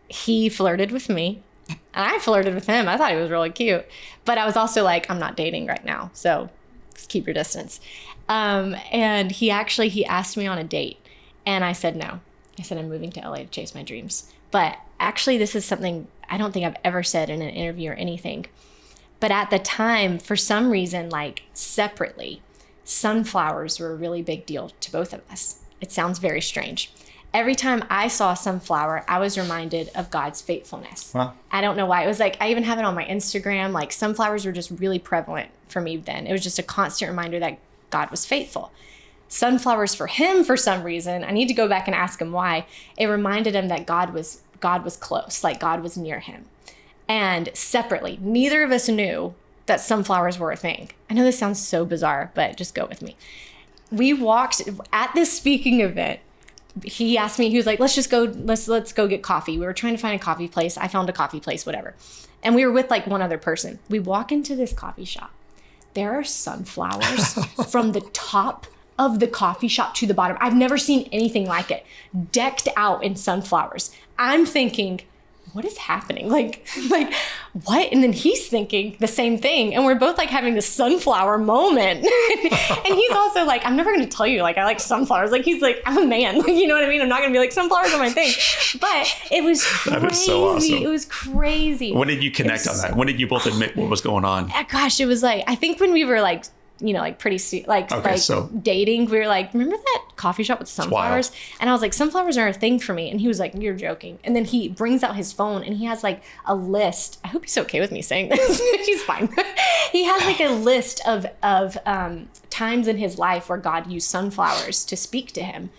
he flirted with me and I flirted with him. I thought he was really cute, but I was also like, I'm not dating right now, so just keep your distance. And he asked me on a date, and I said no. I said, I'm moving to LA to chase my dreams. But actually, this is something I don't think I've ever said in an interview or anything. But at the time, for some reason, like separately, sunflowers were a really big deal to both of us. It sounds very strange. Every time I saw a sunflower, I was reminded of God's faithfulness. Wow. I don't know why. It was like, I even have it on my Instagram. Like, sunflowers were just really prevalent for me then. It was just a constant reminder that God was faithful. Sunflowers for him, for some reason, I need to go back and ask him why, it reminded him that God was close, like God was near him. And separately, neither of us knew that sunflowers were a thing. I know this sounds so bizarre, but just go with me. We walked at this speaking event. He asked me, he was like, let's go get coffee. We were trying to find a coffee place. I found a coffee place, whatever. And we were with like one other person. We walk into this coffee shop. There are sunflowers from the top of the coffee shop to the bottom. I've never seen anything like it. Decked out in sunflowers. I'm thinking, what is happening? Like what? And then he's thinking the same thing. And we're both like having this sunflower moment. And he's also like, I'm never going to tell you, like, I like sunflowers. Like, he's like, I'm a man. Like, you know what I mean? I'm not going to be like, sunflowers are my thing. But it was crazy. That is so awesome. It was crazy. When did you connect on that? When did you both admit what was going on? Gosh, it was like, I think when we were like, you know, like pretty, dating, we were like, remember that coffee shop with sunflowers? And I was like, sunflowers are a thing for me. And he was like, you're joking. And then he brings out his phone and he has like a list. I hope he's okay with me saying this. He's fine. He has like a list of times in his life where God used sunflowers to speak to him.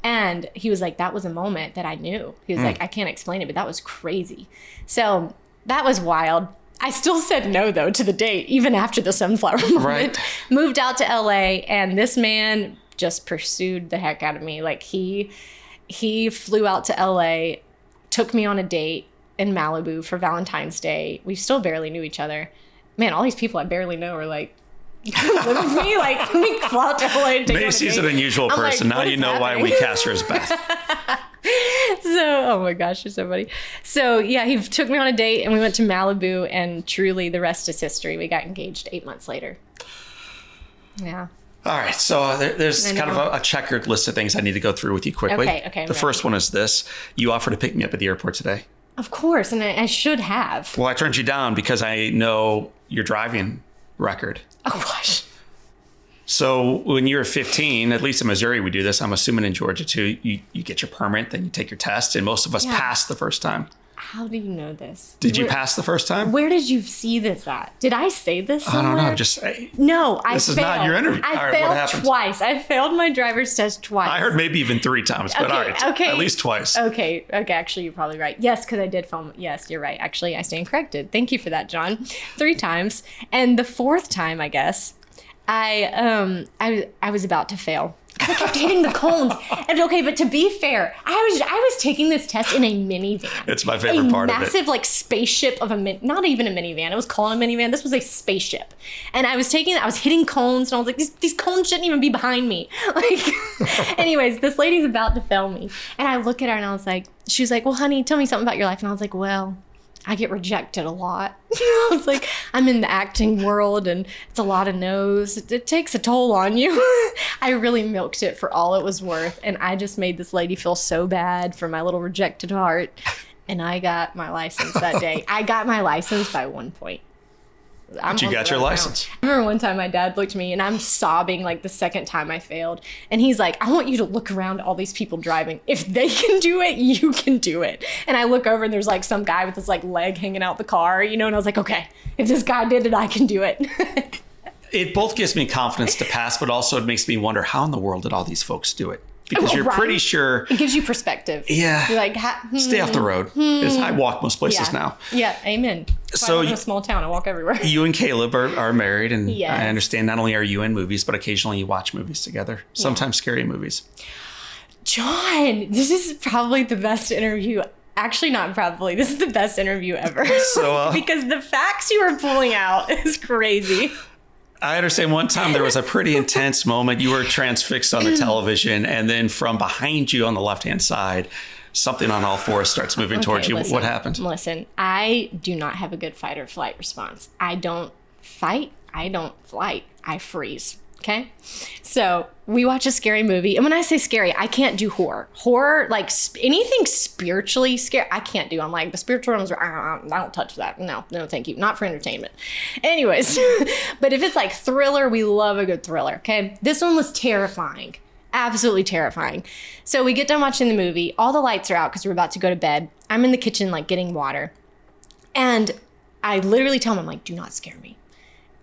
And he was like, that was a moment that I knew. He was like, I can't explain it, but that was crazy. So that was wild. I still said no, though, to the date, even after the sunflower moment. Right. Moved out to LA, and this man just pursued the heck out of me. Like, he flew out to LA, took me on a date in Malibu for Valentine's Day. We still barely knew each other. Man, all these people I barely know are like, live with me? Like, let me fly out to LA and take Macy's an unusual person. Like, now you know why we cast her as Beth. So, oh my gosh, you're so funny. So yeah, he took me on a date and we went to Malibu, and truly the rest is history. We got engaged 8 months later. Yeah. All right. So there's kind of a checkered list of things I need to go through with you quickly. Okay. The first one is this. You offered to pick me up at the airport today. Of course. And I should have. Well, I turned you down because I know your driving record. Oh gosh. So when you were 15, at least in Missouri, we do this. I'm assuming in Georgia too. You get your permit, then you take your test, and most of us pass the first time. How do you know this? Did you pass the first time? Where did you see this at? Did I say this somewhere? I don't know. No, I failed. This is not your interview. I failed twice. I failed my driver's test twice. I heard maybe even 3 times, but all right. Okay. At least twice. Okay. Actually, you're probably right. Yes, because I did film. Yes, you're right. Actually, I stand corrected. Thank you for that, John. 3 times. And the 4th time, I guess, I was about to fail. I kept hitting the cones. And okay, but to be fair, I was taking this test in a minivan. It's my favorite part of it. A massive like spaceship of not even a minivan. It was called a minivan. This was a spaceship. And I was hitting cones, and I was like, these cones shouldn't even be behind me. Like, anyways, this lady's about to fail me. And I look at her and I was like, she was like, well, honey, tell me something about your life. And I was like, well, I get rejected a lot. I was like, I'm in the acting world and it's a lot of no's. It takes a toll on you. I really milked it for all it was worth. And I just made this lady feel so bad for my little rejected heart. And I got my license that day. I got my license by 1 point. But you got your license. I remember one time my dad looked at me and I'm sobbing like the second time I failed. And he's like, I want you to look around at all these people driving. If they can do it, you can do it. And I look over and there's like some guy with his like leg hanging out the car, you know, and I was like, okay, if this guy did it, I can do it. It both gives me confidence to pass, but also it makes me wonder how in the world did all these folks do it? Because you're pretty sure. It gives you perspective. Yeah. You're like, stay off the road. Because I walk most places now. Yeah, amen. So I live in a small town. I walk everywhere. You and Caleb are married, and yes. I understand not only are you in movies, but occasionally you watch movies together. Sometimes scary movies. John, this is probably the best interview. Actually, not probably. This is the best interview ever. So, because the facts you were pulling out is crazy. I understand one time there was a pretty intense moment. You were transfixed on the television, and then from behind you on the left-hand side, something on all fours starts moving towards you. What happened? Listen, I do not have a good fight or flight response. I don't fight. I don't flight. I freeze. Okay? So we watch a scary movie. And when I say scary, I can't do horror. Horror, like anything spiritually scary, I can't do. I'm like, the spiritual ones, I don't touch that. No, thank you. Not for entertainment. Anyways, but if it's like thriller, we love a good thriller. Okay? This one was terrifying. Absolutely terrifying. So we get done watching the movie. All the lights are out because we're about to go to bed. I'm in the kitchen, like getting water. And I literally tell him, I'm like, do not scare me.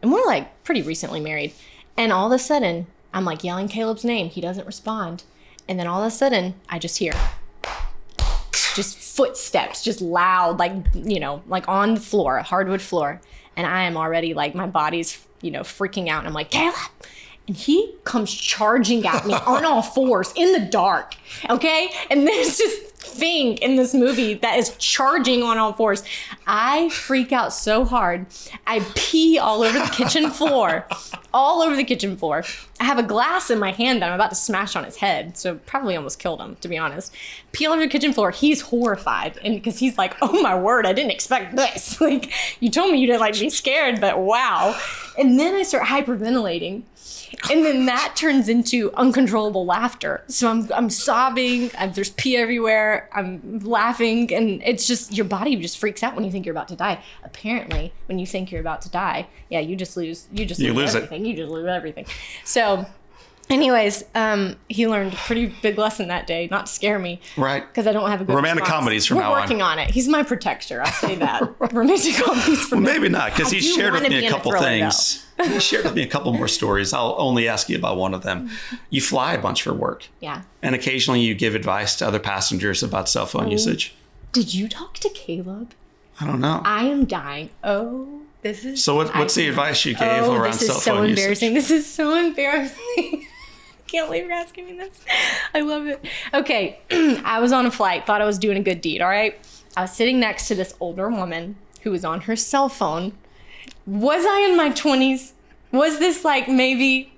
And we're like pretty recently married. And all of a sudden, I'm like yelling Caleb's name. He doesn't respond. And then all of a sudden, I just hear just footsteps, just loud, like, you know, like on the floor, a hardwood floor. And I am already like, my body's, you know, freaking out. And I'm like, Caleb. And he comes charging at me on all fours in the dark. Okay. And there's just thing in this movie that is charging on all fours. I freak out so hard. I pee all over the kitchen floor. All over the kitchen floor. I have a glass in my hand that I'm about to smash on his head. So probably almost killed him, to be honest. Pee all over the kitchen floor. He's horrified. And because he's like, oh my word, I didn't expect this. Like, you told me you didn't like be scared, but wow. And then I start hyperventilating. And then that turns into uncontrollable laughter. So I'm sobbing, there's pee everywhere, I'm laughing, and it's just, your body just freaks out when you think you're about to die. Apparently, when you think you're about to die, yeah, you lose everything. You just lose everything. So anyways, he learned a pretty big lesson that day, not to scare me. Right. Because I don't have a good romantic response. comedies from now on. We're working on it. He's my protector, I'll say that. Romantic comedies from Well, maybe not, because he shared with me a couple things. Though. He shared with me a couple more stories. I'll only ask you about one of them. You fly a bunch for work. Yeah. And occasionally you give advice to other passengers about cell phone usage. Did you talk to Caleb? I don't know. I am dying. Oh, this is... So what's the advice you gave around cell phone usage? This is so embarrassing. This is so embarrassing. Can't believe you're asking me this. I love it. Okay. I was on a flight, thought I was doing a good deed, all right? I was sitting next to this older woman who was on her cell phone. Was I in my 20s? Was this like maybe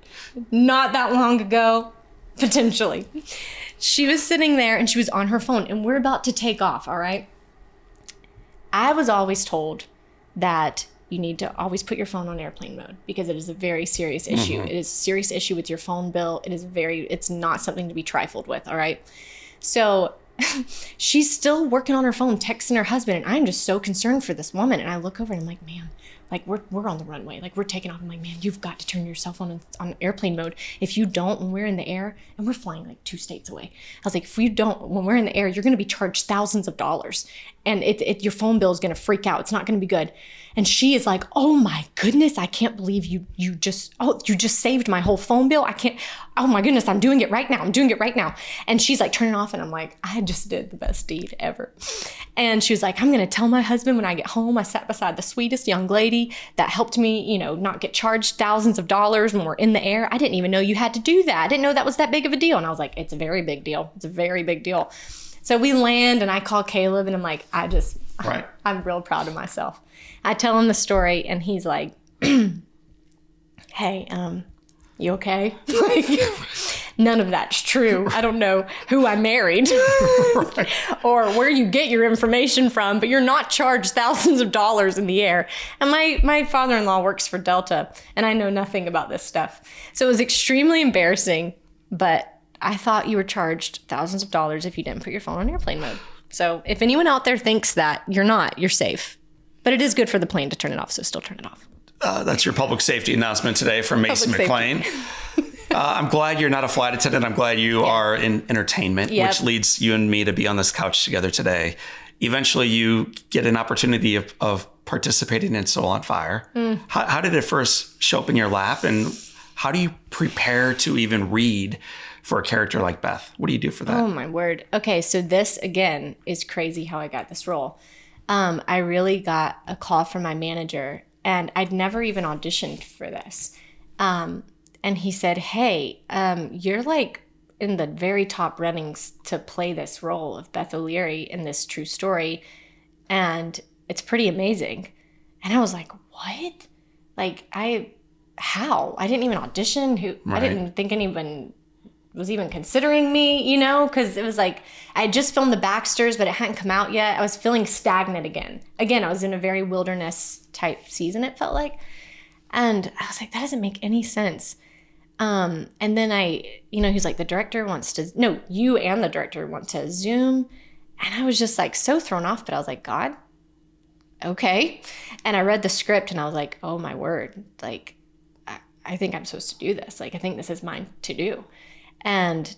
not that long ago? Potentially. She was sitting there and she was on her phone and we're about to take off, all right? I was always told that you need to always put your phone on airplane mode because it is a very serious issue. Mm-hmm. It is a serious issue with your phone bill. It's not something to be trifled with, all right? So she's still working on her phone, texting her husband, and I'm just so concerned for this woman. And I look over and I'm like, man, like we're on the runway, like we're taking off. I'm like, man, you've got to turn your cell phone on airplane mode. If you don't, when we're in the air, and we're flying like 2 states away, I was like, if you don't, when we're in the air, you're going to be charged thousands of dollars, and your phone bill is going to freak out. It's not going to be good. And she is like, oh my goodness, I can't believe you just saved my whole phone bill. Oh my goodness, I'm doing it right now. I'm doing it right now. And she's like, turn it off. And I'm like, I just did the best deed ever. And she was like, I'm going to tell my husband when I get home. I sat beside the sweetest young lady that helped me, not get charged thousands of dollars when we're in the air. I didn't even know you had to do that. I didn't know that was that big of a deal. And I was like, it's a very big deal. It's a very big deal. So we land and I call Caleb and I'm like, right. I'm real proud of myself. I tell him the story and he's like, hey, you okay? Like, none of that's true. I don't know who I married right. or where you get your information from, but you're not charged thousands of dollars in the air. And my father-in-law works for Delta and I know nothing about this stuff. So it was extremely embarrassing, but I thought you were charged thousands of dollars if you didn't put your phone on airplane mode. So if anyone out there thinks that, you're not, you're safe. But it is good for the plane to turn it off, so still turn it off. That's your public safety announcement today from Masey McLain. I'm glad you're not a flight attendant. I'm glad you are in entertainment, which leads you and me to be on this couch together today. Eventually, you get an opportunity of participating in Soul on Fire. How did it first show up in your lap? And how do you prepare to even read for a character like Beth? What do you do for that? Oh, my word. Okay, so this, again, is crazy how I got this role. I really got a call from my manager, and I'd never even auditioned for this. And he said, hey, you're like in the very top runnings to play this role of Beth O'Leary in this true story, and it's pretty amazing. And I was like, what? Like, how? I didn't even audition. I didn't think anyone was even considering me, because it was like, I had just filmed the Baxters, but it hadn't come out yet. I was feeling stagnant again. Again, I was in a very wilderness type season, it felt like. And I was like, that doesn't make any sense. And then he's like, the director wants to, no, you and the director want to Zoom. And I was just like so thrown off, but I was like, God, okay. And I read the script and I was like, oh my word. Like, I think I'm supposed to do this. Like, I think this is mine to do. And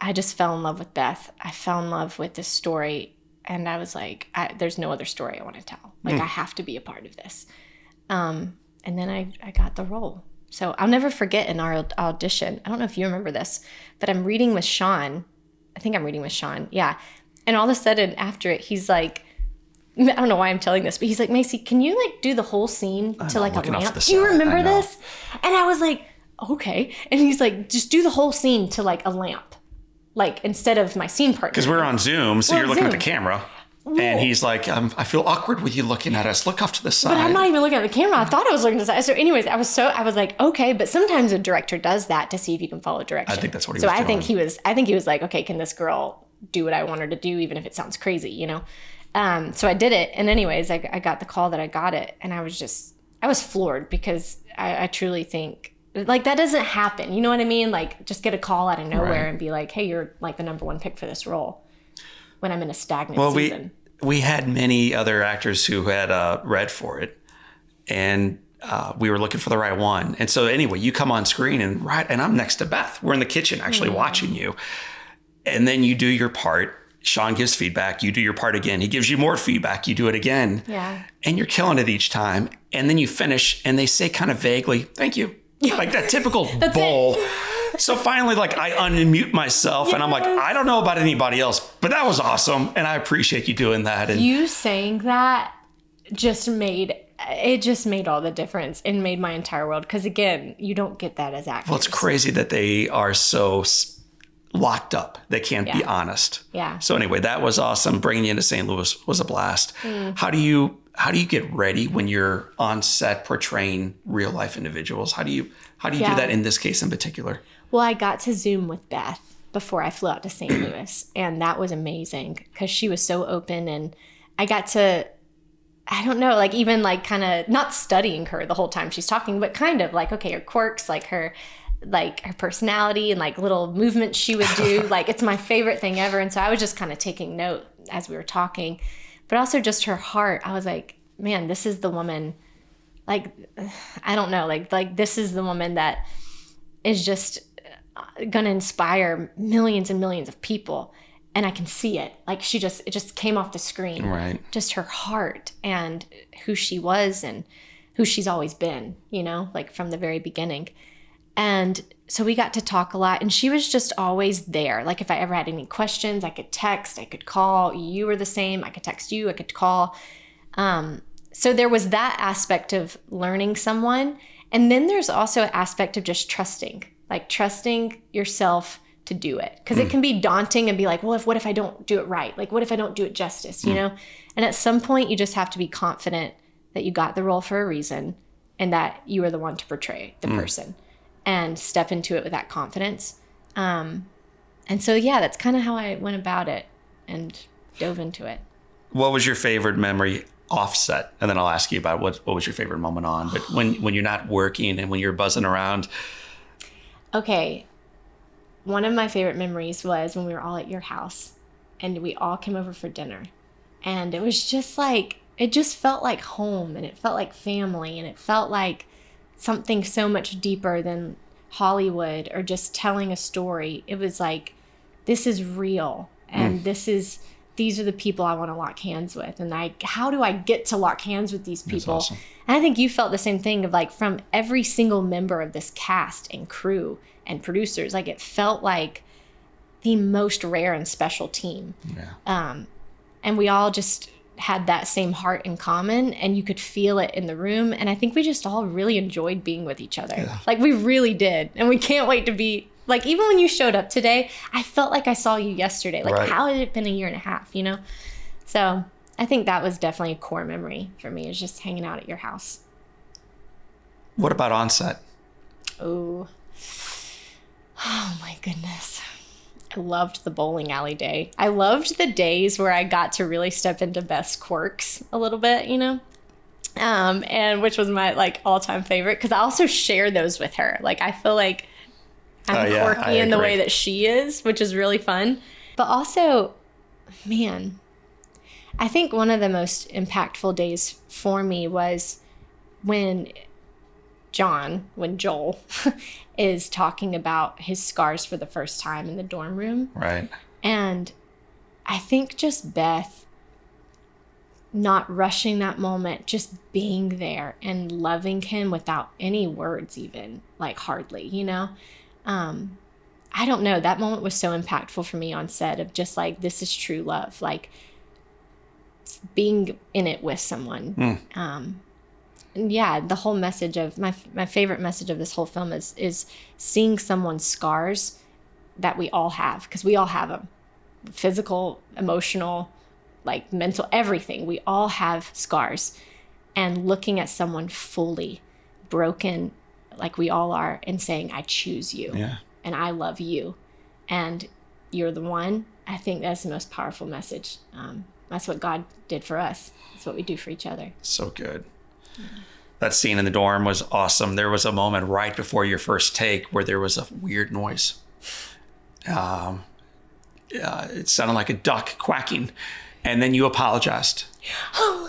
I just fell in love with Beth. I fell in love with this story. And I was like, there's no other story I want to tell. Like, I have to be a part of this. And then I got the role. So I'll never forget in our audition. I don't know if you remember this, but I'm reading with Sean. I think I'm reading with Sean. Yeah. And all of a sudden after it, he's like, I don't know why I'm telling this, but he's like, Macy, can you like do the whole scene to like a lamp? Do you remember this? And I was like, okay. And he's like, just do the whole scene to like a lamp. like instead of my scene partner. Because we're on Zoom, so We're you're on looking at Zoom. the camera. And he's like, I feel awkward with you looking at us. Look off to the side. But I'm not even looking at the camera. I thought I was looking at the side. So anyways, I was like, okay. But sometimes a director does that to see if you can follow direction. I think that's what he so was I doing. think he was like, okay, can this girl do what I want her to do, even if it sounds crazy, you know? So I did it. And anyways, I got the call that I got it. And I was floored because I truly think like that doesn't happen. You know what I mean? Like just get a call out of nowhere and be like, hey, you're like the number one pick for this role when I'm in a stagnant season. We had many other actors who had read for it, and we were looking for the right one. And so anyway, you come on screen and I'm next to Beth. We're in the kitchen actually watching you. And then you do your part. Sean gives feedback. You do your part again. He gives you more feedback. You do it again. Yeah. And you're killing it each time. And then you finish and they say kind of vaguely, thank you. Like that typical bull. So finally, like I unmute myself and I'm like, I don't know about anybody else, but that was awesome. And I appreciate you doing that. And you saying that just made all the difference and made my entire world. Because again, you don't get that as actors. Well, it's crazy that they are so locked up. They can't be honest. Yeah. So anyway, that was awesome. Bringing you into St. Louis was a blast. How do you get ready when you're on set portraying real life individuals? How do you do that in this case in particular? Well, I got to Zoom with Beth before I flew out to St. Louis, and that was amazing because she was so open, and I got to, I don't know, like even like kind of not studying her the whole time she's talking, but kind of like, okay, her quirks, like her personality and like little movements she would do. Like it's my favorite thing ever. And so I was just kind of taking note as we were talking, but also just her heart. I was like, man, this is the woman, like, I don't know, like this is the woman that is just going to inspire millions and millions of people. And I can see it. Like it just came off the screen. Right. Just her heart and who she was and who she's always been, you know, like from the very beginning. And so we got to talk a lot, and she was just always there. Like if I ever had any questions, I could text, I could call. You were the same. I could text you, I could call. So there was that aspect of learning someone. And then there's also an aspect of just trusting yourself to do it. Because it can be daunting and be like, well, what if I don't do it right? Like, what if I don't do it justice, you know? And at some point, you just have to be confident that you got the role for a reason and that you are the one to portray the person. And step into it with that confidence. And so, yeah, that's kind of how I went about it and dove into it. What was your favorite memory offset? And then I'll ask you about what was your favorite moment on. But when you're not working and when you're buzzing around. Okay. One of my favorite memories was when we were all at your house and we all came over for dinner. And it was just like, it just felt like home, and it felt like family, and it felt like something so much deeper than Hollywood or just telling a story. It was like, this is real, and these are the people I want to lock hands with, and how do I get to lock hands with these people? That's awesome. And I think you felt the same thing of like from every single member of this cast and crew and producers, like it felt like the most rare and special team. Yeah. And we all just had that same heart in common, and you could feel it in the room. And I think we just all really enjoyed being with each other. Yeah. Like we really did. And we can't wait to be like, even when you showed up today, I felt like I saw you yesterday. Like how had it been a year and a half, you know? So I think that was definitely a core memory for me, is just hanging out at your house. What about on set? Oh my goodness. I loved the bowling alley day. I loved the days where I got to really step into Beth's quirks a little bit, you know? And which was my like all-time favorite, because I also share those with her. Like I feel like I'm quirky in the way that she is, which is really fun. But also, man, I think one of the most impactful days for me was when Joel is talking about his scars for the first time in the dorm room. Right. And I think just Beth not rushing that moment, just being there and loving him without any words even, like hardly, you know? I don't know. That moment was so impactful for me on set, of just like, this is true love, like being in it with someone. And yeah, the whole message of my favorite message of this whole film is seeing someone's scars that we all have, because we all have them. Physical, emotional, like mental, everything. We all have scars. And looking at someone fully broken, like we all are, and saying, I choose you. Yeah. And I love you. And you're the one. I think that's the most powerful message. That's what God did for us. That's what we do for each other. So good. Yeah. That scene in the dorm was awesome. There was a moment right before your first take where there was a weird noise. It sounded like a duck quacking. And then you apologized.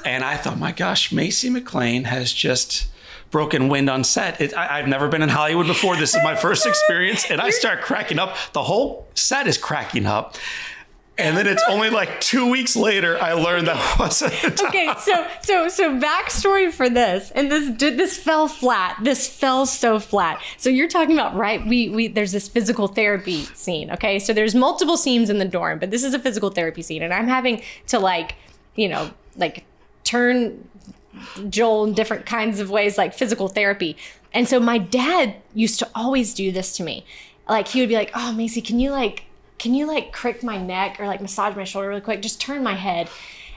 And I thought, my gosh, Masey McLain has just broken wind on set. I've never been in Hollywood before. This is my first experience. And I start cracking up. The whole set is cracking up. And then it's only like 2 weeks later, I learned that wasn't. Okay, so backstory for this, and this fell flat. This fell so flat. So you're talking about, right? We there's this physical therapy scene. Okay, so there's multiple scenes in the dorm, but this is a physical therapy scene, and I'm having to turn Joel in different kinds of ways, like physical therapy. And so my dad used to always do this to me. Like he would be like, "Oh, Macy, can you crick my neck or like massage my shoulder really quick? Just turn my head."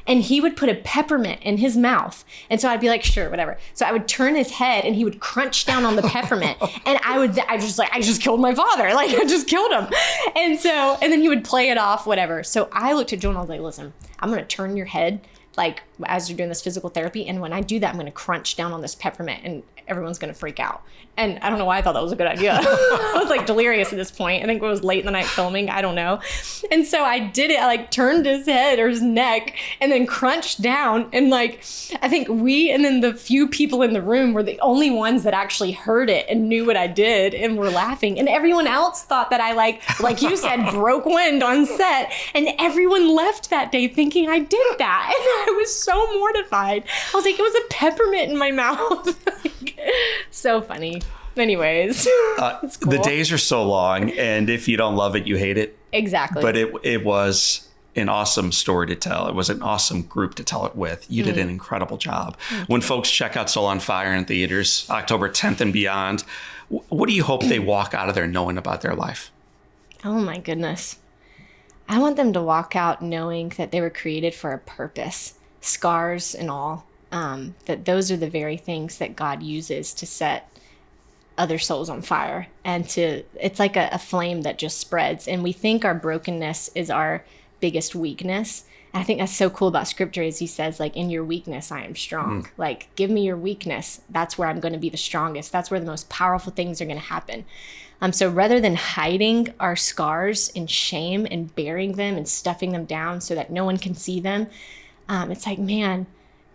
And he would put a peppermint in his mouth. And so I'd be like, sure, whatever. So I would turn his head and he would crunch down on the peppermint. And I just killed my father. Like I just killed him. And then he would play it off, whatever. So I looked at Joel and I was like, listen, I'm going to turn your head like as you're doing this physical therapy. And when I do that, I'm going to crunch down on this peppermint and everyone's going to freak out. And I don't know why I thought that was a good idea. I was like delirious at this point. I think it was late in the night filming. I don't know. And so I did it. I like turned his head or his neck and then crunched down. And like, I think we, and then the few people in the room were the only ones that actually heard it and knew what I did and were laughing. And everyone else thought that I like you said, broke wind on set. And everyone left that day thinking I did that. And I was so mortified. I was like, it was a peppermint in my mouth. So funny. Anyways, it's cool. The days are so long, and if you don't love it, you hate it. Exactly. But it was an awesome story to tell. It was an awesome group to tell it with. You did an incredible job. When folks check out Soul on Fire in theaters, October 10th and beyond, what do you hope they walk out of there knowing about their life? Oh my goodness. I want them to walk out knowing that they were created for a purpose, scars and all. That those are the very things that God uses to set other souls on fire, and it's like a flame that just spreads. And we think our brokenness is our biggest weakness. And I think that's so cool about scripture is he says, like, in your weakness, I am strong. Like, give me your weakness. That's where I'm going to be the strongest. That's where the most powerful things are going to happen. So rather than hiding our scars in shame and burying them and stuffing them down so that no one can see them, it's like, man,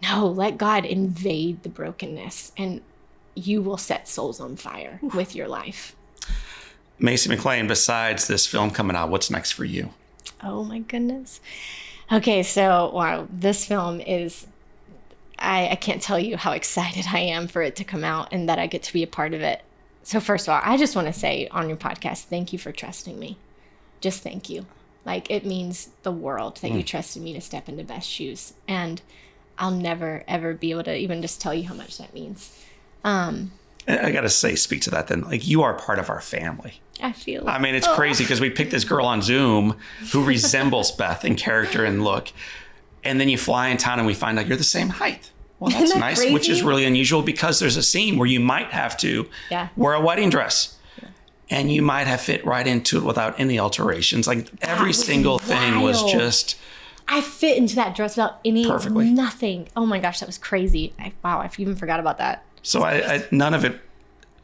no, let God invade the brokenness and you will set souls on fire with your life. Masey McLain, besides this film coming out, what's next for you? Oh my goodness. Okay, so wow, this film is, I can't tell you how excited I am for it to come out and that I get to be a part of it. So first of all, I just want to say on your podcast, thank you for trusting me. Just thank you. Like, it means the world that you trusted me to step into Beth's shoes. And I'll never, ever be able to even just tell you how much that means. I got to speak to that then. Like, you are part of our family. I mean, it's crazy because we picked this girl on Zoom who resembles Beth in character and look. And then you fly in town and we find out you're the same height. Well, that's nice, crazy? Which is really unusual because there's a scene where you might have to wear a wedding dress. Yeah. And you might have fit right into it without any alterations. Like, every single thing was just... I fit into that dress without perfectly. Nothing. Oh my gosh, that was crazy. I even forgot about that. So I none of it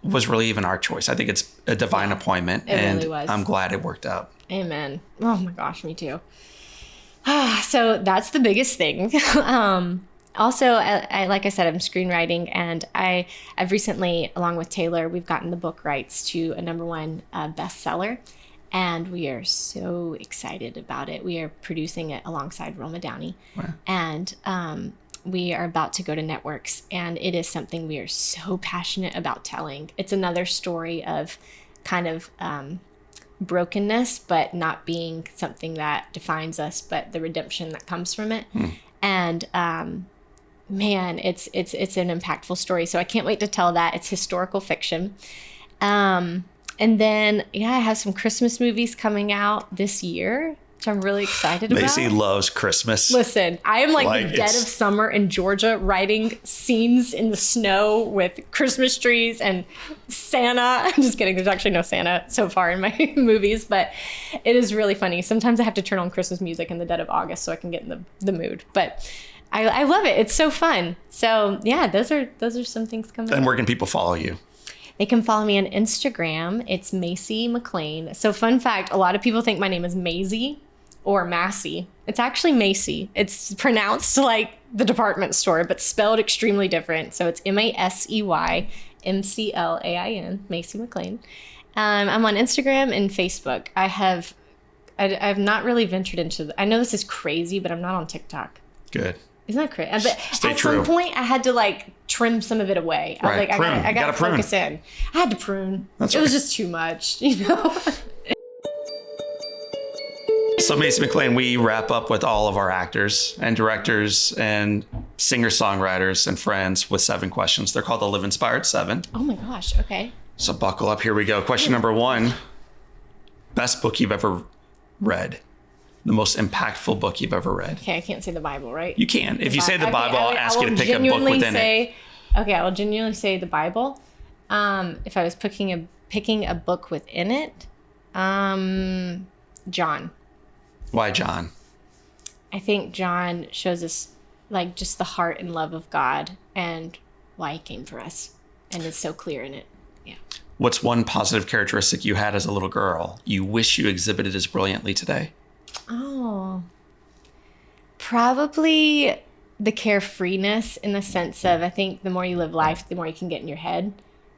was really even our choice. I think it's a divine appointment. And really was. I'm glad it worked out. Amen. Oh my gosh, me too. So that's the biggest thing. Also, I like I said, I'm screenwriting, and I've recently, along with Taylor, we've gotten the book rights to a #1 bestseller. And we are so excited about it. We are producing it alongside Roma Downey. Wow. And we are about to go to networks. And it is something we are so passionate about telling. It's another story of kind of brokenness, but not being something that defines us, but the redemption that comes from it. And man, it's an impactful story. So I can't wait to tell that. It's historical fiction. And then, yeah, I have some Christmas movies coming out this year, which I'm really excited about. Macy loves Christmas. Listen, I am like the dead of summer in Georgia writing scenes in the snow with Christmas trees and Santa. I'm just kidding. There's actually no Santa so far in my movies, but it is really funny. Sometimes I have to turn on Christmas music in the dead of August so I can get in the mood. But I love it. It's so fun. So yeah, those are some things coming up. And where can people follow you? They can follow me on Instagram. It's Masey McLain. So fun fact, a lot of people think my name is Macy or Massey. It's actually Macy. It's pronounced like the department store, but spelled extremely different. So it's Maseymclain, Masey McLain. I'm on Instagram and Facebook. I've not really ventured into I know this is crazy, but I'm not on TikTok. Good. Isn't that crazy? But Stay at true. some point, I had to like trim some of it away. I was Right. like, Prune. I got to prune. focus in. I had to prune. That's it was right. just too much, you know? So Macy McLain, we wrap up with all of our actors and directors and singer-songwriters and friends with 7 questions. They're called the Live Inspired 7. Oh my gosh. Okay. So buckle up. Here we go. Question number 1. Best book you've ever read. The most impactful book you've ever read. Okay, I can't say the Bible, right? You can. If you say the Okay, Bible, I'll ask you to will pick a book genuinely within it. Okay, I will genuinely say the Bible. If I was picking a book within it, John. Why John? I think John shows us like just the heart and love of God and why he came for us. And it's so clear in it. Yeah. What's one positive characteristic you had as a little girl you wish you exhibited as brilliantly today? Oh, probably the carefreeness in the sense of I think the more you live life, the more you can get in your head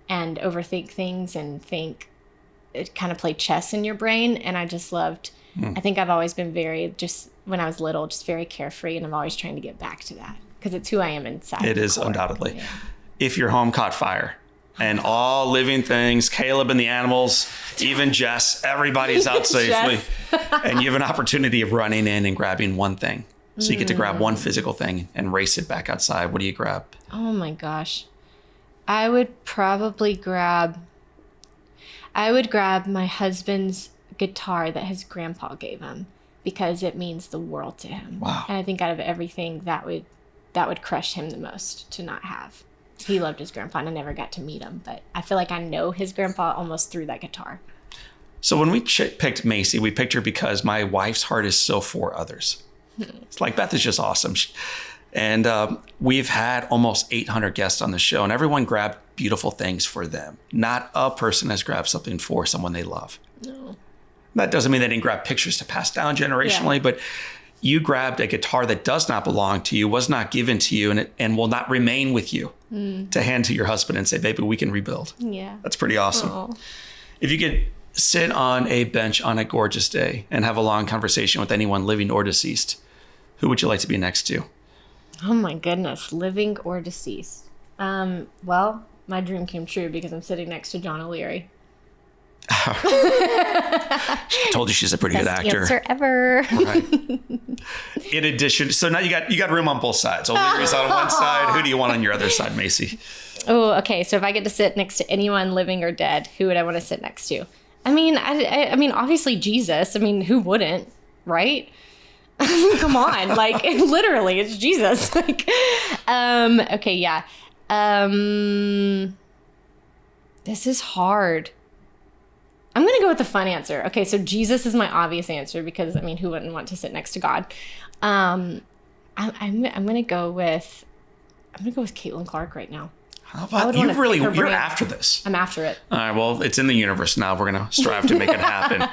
and overthink things and think it kind of play chess in your brain. And I just loved, I think I've always been very, just when I was little, just very carefree. And I'm always trying to get back to that because it's who I am inside. It is undoubtedly. Yeah. If your home caught fire and all living things, Caleb and the animals, even Jess, everybody's out safely. And you have an opportunity of running in and grabbing one thing. So you get to grab one physical thing and race it back outside. What do you grab? Oh my gosh. I would probably grab my husband's guitar that his grandpa gave him because it means the world to him. Wow. And I think out of everything that would crush him the most to not have. He loved his grandpa and I never got to meet him, but I feel like I know his grandpa almost through that guitar. So when we picked Macy, we picked her because my wife's heart is so for others. It's like Beth is just awesome. And we've had almost 800 guests on the show and everyone grabbed beautiful things for them. Not a person has grabbed something for someone they love. No. That doesn't mean they didn't grab pictures to pass down generationally, but you grabbed a guitar that does not belong to you, was not given to you, and will not remain with you to hand to your husband and say, baby, we can rebuild. Yeah. That's pretty awesome. Aww. If you could sit on a bench on a gorgeous day and have a long conversation with anyone living or deceased, who would you like to be next to? Oh my goodness, living or deceased. Well, my dream came true because I'm sitting next to John O'Leary. I told you she's a pretty good Best actor. answer ever. Right. In addition, so now you got room on both sides. O'Leary's on one side. Who do you want on your other side, Macy? Oh, okay. So if I get to sit next to anyone living or dead, who would I want to sit next to? I mean, I mean, obviously Jesus. I mean, who wouldn't, right? Come on, like literally, it's Jesus. Like, okay, yeah. This is hard. I'm gonna go with the fun answer. Okay, so Jesus is my obvious answer because I mean, who wouldn't want to sit next to God? I'm gonna go with Caitlin Clark right now. How about you're after this? I'm after it. All right, well, it's in the universe now. We're going to strive to make it happen.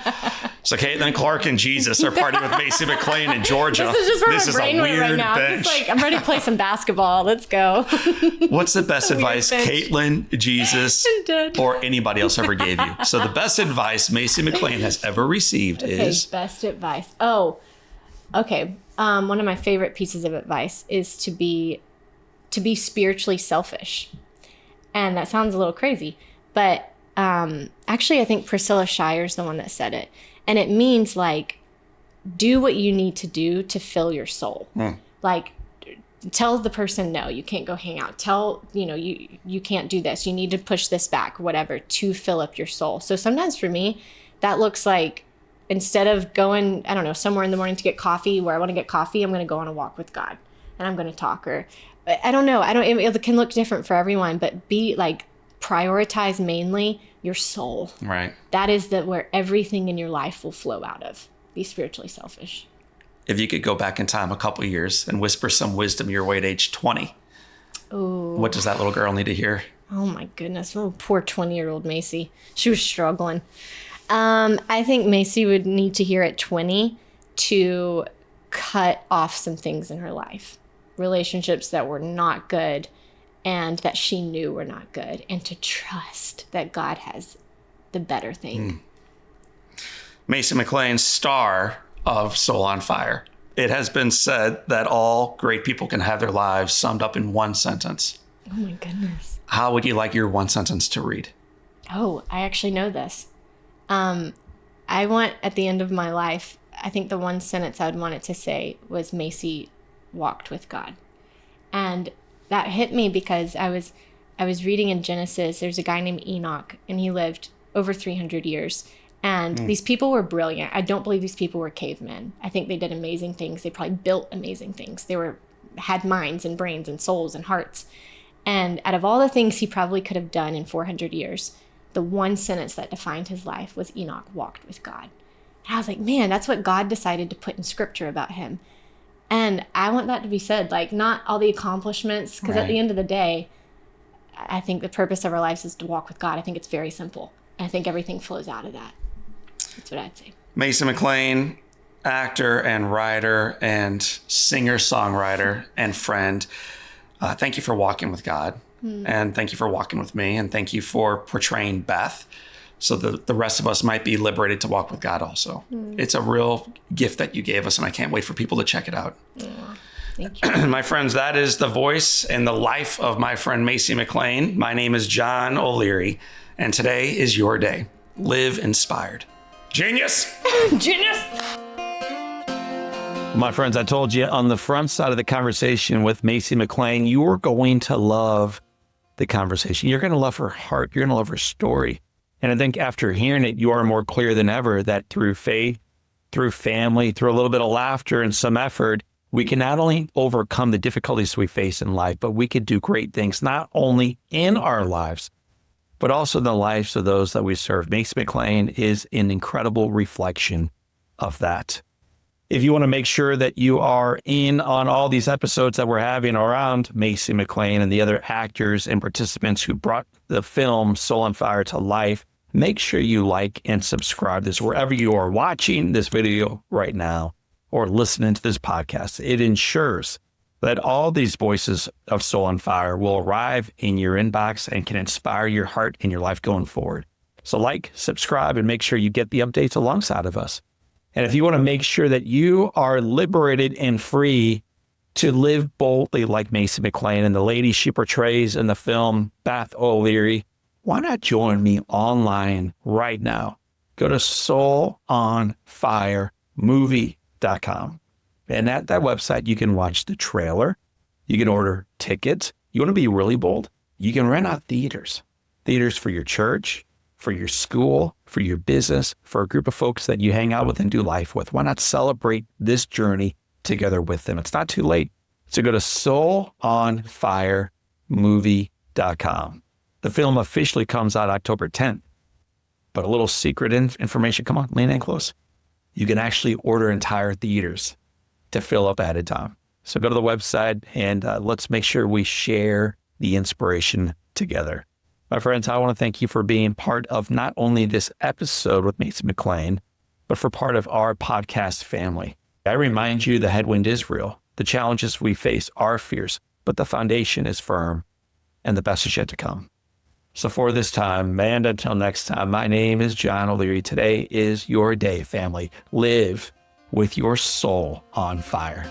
So Caitlin Clark and Jesus are partying with Macy McLain in Georgia. This is just where my brain went right now. Bench. It's like, I'm ready to play some basketball. Let's go. What's the best advice bench. Caitlin, Jesus, or anybody else ever gave you? So the best advice Macy McLain has ever received is... Best advice. Oh, okay. One of my favorite pieces of advice is to be spiritually selfish. And that sounds a little crazy, but actually I think Priscilla Shire's the one that said it. And it means like, do what you need to do to fill your soul. Like, tell the person, no, you can't go hang out. Tell, you can't do this. You need to push this back, whatever, to fill up your soul. So sometimes for me, that looks like, instead of going, I don't know, somewhere in the morning to get coffee where I want to get coffee, I'm going to go on a walk with God and I'm going to talk. Or I don't know. It can look different for everyone, but prioritize mainly your soul. Right. That is where everything in your life will flow out of. Be spiritually selfish. If you could go back in time a couple of years and whisper some wisdom your way at age 20, what does that little girl need to hear? Oh my goodness. Oh, poor 20-year-old Macy. She was struggling. I think Macy would need to hear at 20 to cut off some things in her life. Relationships that were not good and that she knew were not good. And to trust that God has the better thing. Masey McLain, star of Soul on Fire. It has been said that all great people can have their lives summed up in one sentence. Oh my goodness. How would you like your one sentence to read? Oh, I actually know this. I want, at the end of my life, I think the one sentence I would want it to say was, Macy walked with God. And that hit me because I was reading in Genesis, there's a guy named Enoch, and he lived over 300 years. And these people were brilliant. I don't believe these people were cavemen. I think they did amazing things. They probably built amazing things. They had minds and brains and souls and hearts. And out of all the things he probably could have done in 400 years, the one sentence that defined his life was Enoch walked with God. And I was like, man, that's what God decided to put in scripture about him. And I want that to be said, not all the accomplishments, because at the end of the day, I think the purpose of our lives is to walk with God. I think it's very simple. And I think everything flows out of that. That's what I'd say. Masey McLain, actor and writer and singer-songwriter and friend. Thank you for walking with God. And thank you for walking with me. And thank you for portraying Beth so that the rest of us might be liberated to walk with God also. It's a real gift that you gave us, and I can't wait for people to check it out. Thank you. My friends, that is the voice and the life of my friend Masey McLain. My name is John O'Leary, and today is your day. Live inspired. Genius! Genius! My friends, I told you on the front side of the conversation with Masey McLain, you are going to love the conversation. You're going to love her heart. You're going to love her story. And I think after hearing it, you are more clear than ever that through faith, through family, through a little bit of laughter and some effort, we can not only overcome the difficulties we face in life, but we could do great things, not only in our lives, but also in the lives of those that we serve. Masey McLain is an incredible reflection of that. If you want to make sure that you are in on all these episodes that we're having around Masey McLain and the other actors and participants who brought the film Soul on Fire to life, make sure you like and subscribe this wherever you are watching this video right now or listening to this podcast. It ensures that all these voices of Soul on Fire will arrive in your inbox and can inspire your heart and your life going forward. So like, subscribe, and make sure you get the updates alongside of us. And if you want to make sure that you are liberated and free to live boldly like Masey McLain and the lady she portrays in the film, Beth O'Leary, why not join me online right now? Go to soulonfiremovie.com. And at that website, you can watch the trailer. You can order tickets. You want to be really bold? You can rent out theaters for your church, for your school, for your business, for a group of folks that you hang out with and do life with. Why not celebrate this journey together with them? It's not too late. So go to soulonfiremovie.com. The film officially comes out October 10th. But a little secret information, come on, lean in close. You can actually order entire theaters to fill up at a time. So go to the website and let's make sure we share the inspiration together. My friends, I want to thank you for being part of not only this episode with Masey McLain, but for part of our podcast family. I remind you the headwind is real. The challenges we face are fierce, but the foundation is firm and the best is yet to come. So for this time, and until next time, my name is John O'Leary. Today is your day, family. Live with your soul on fire.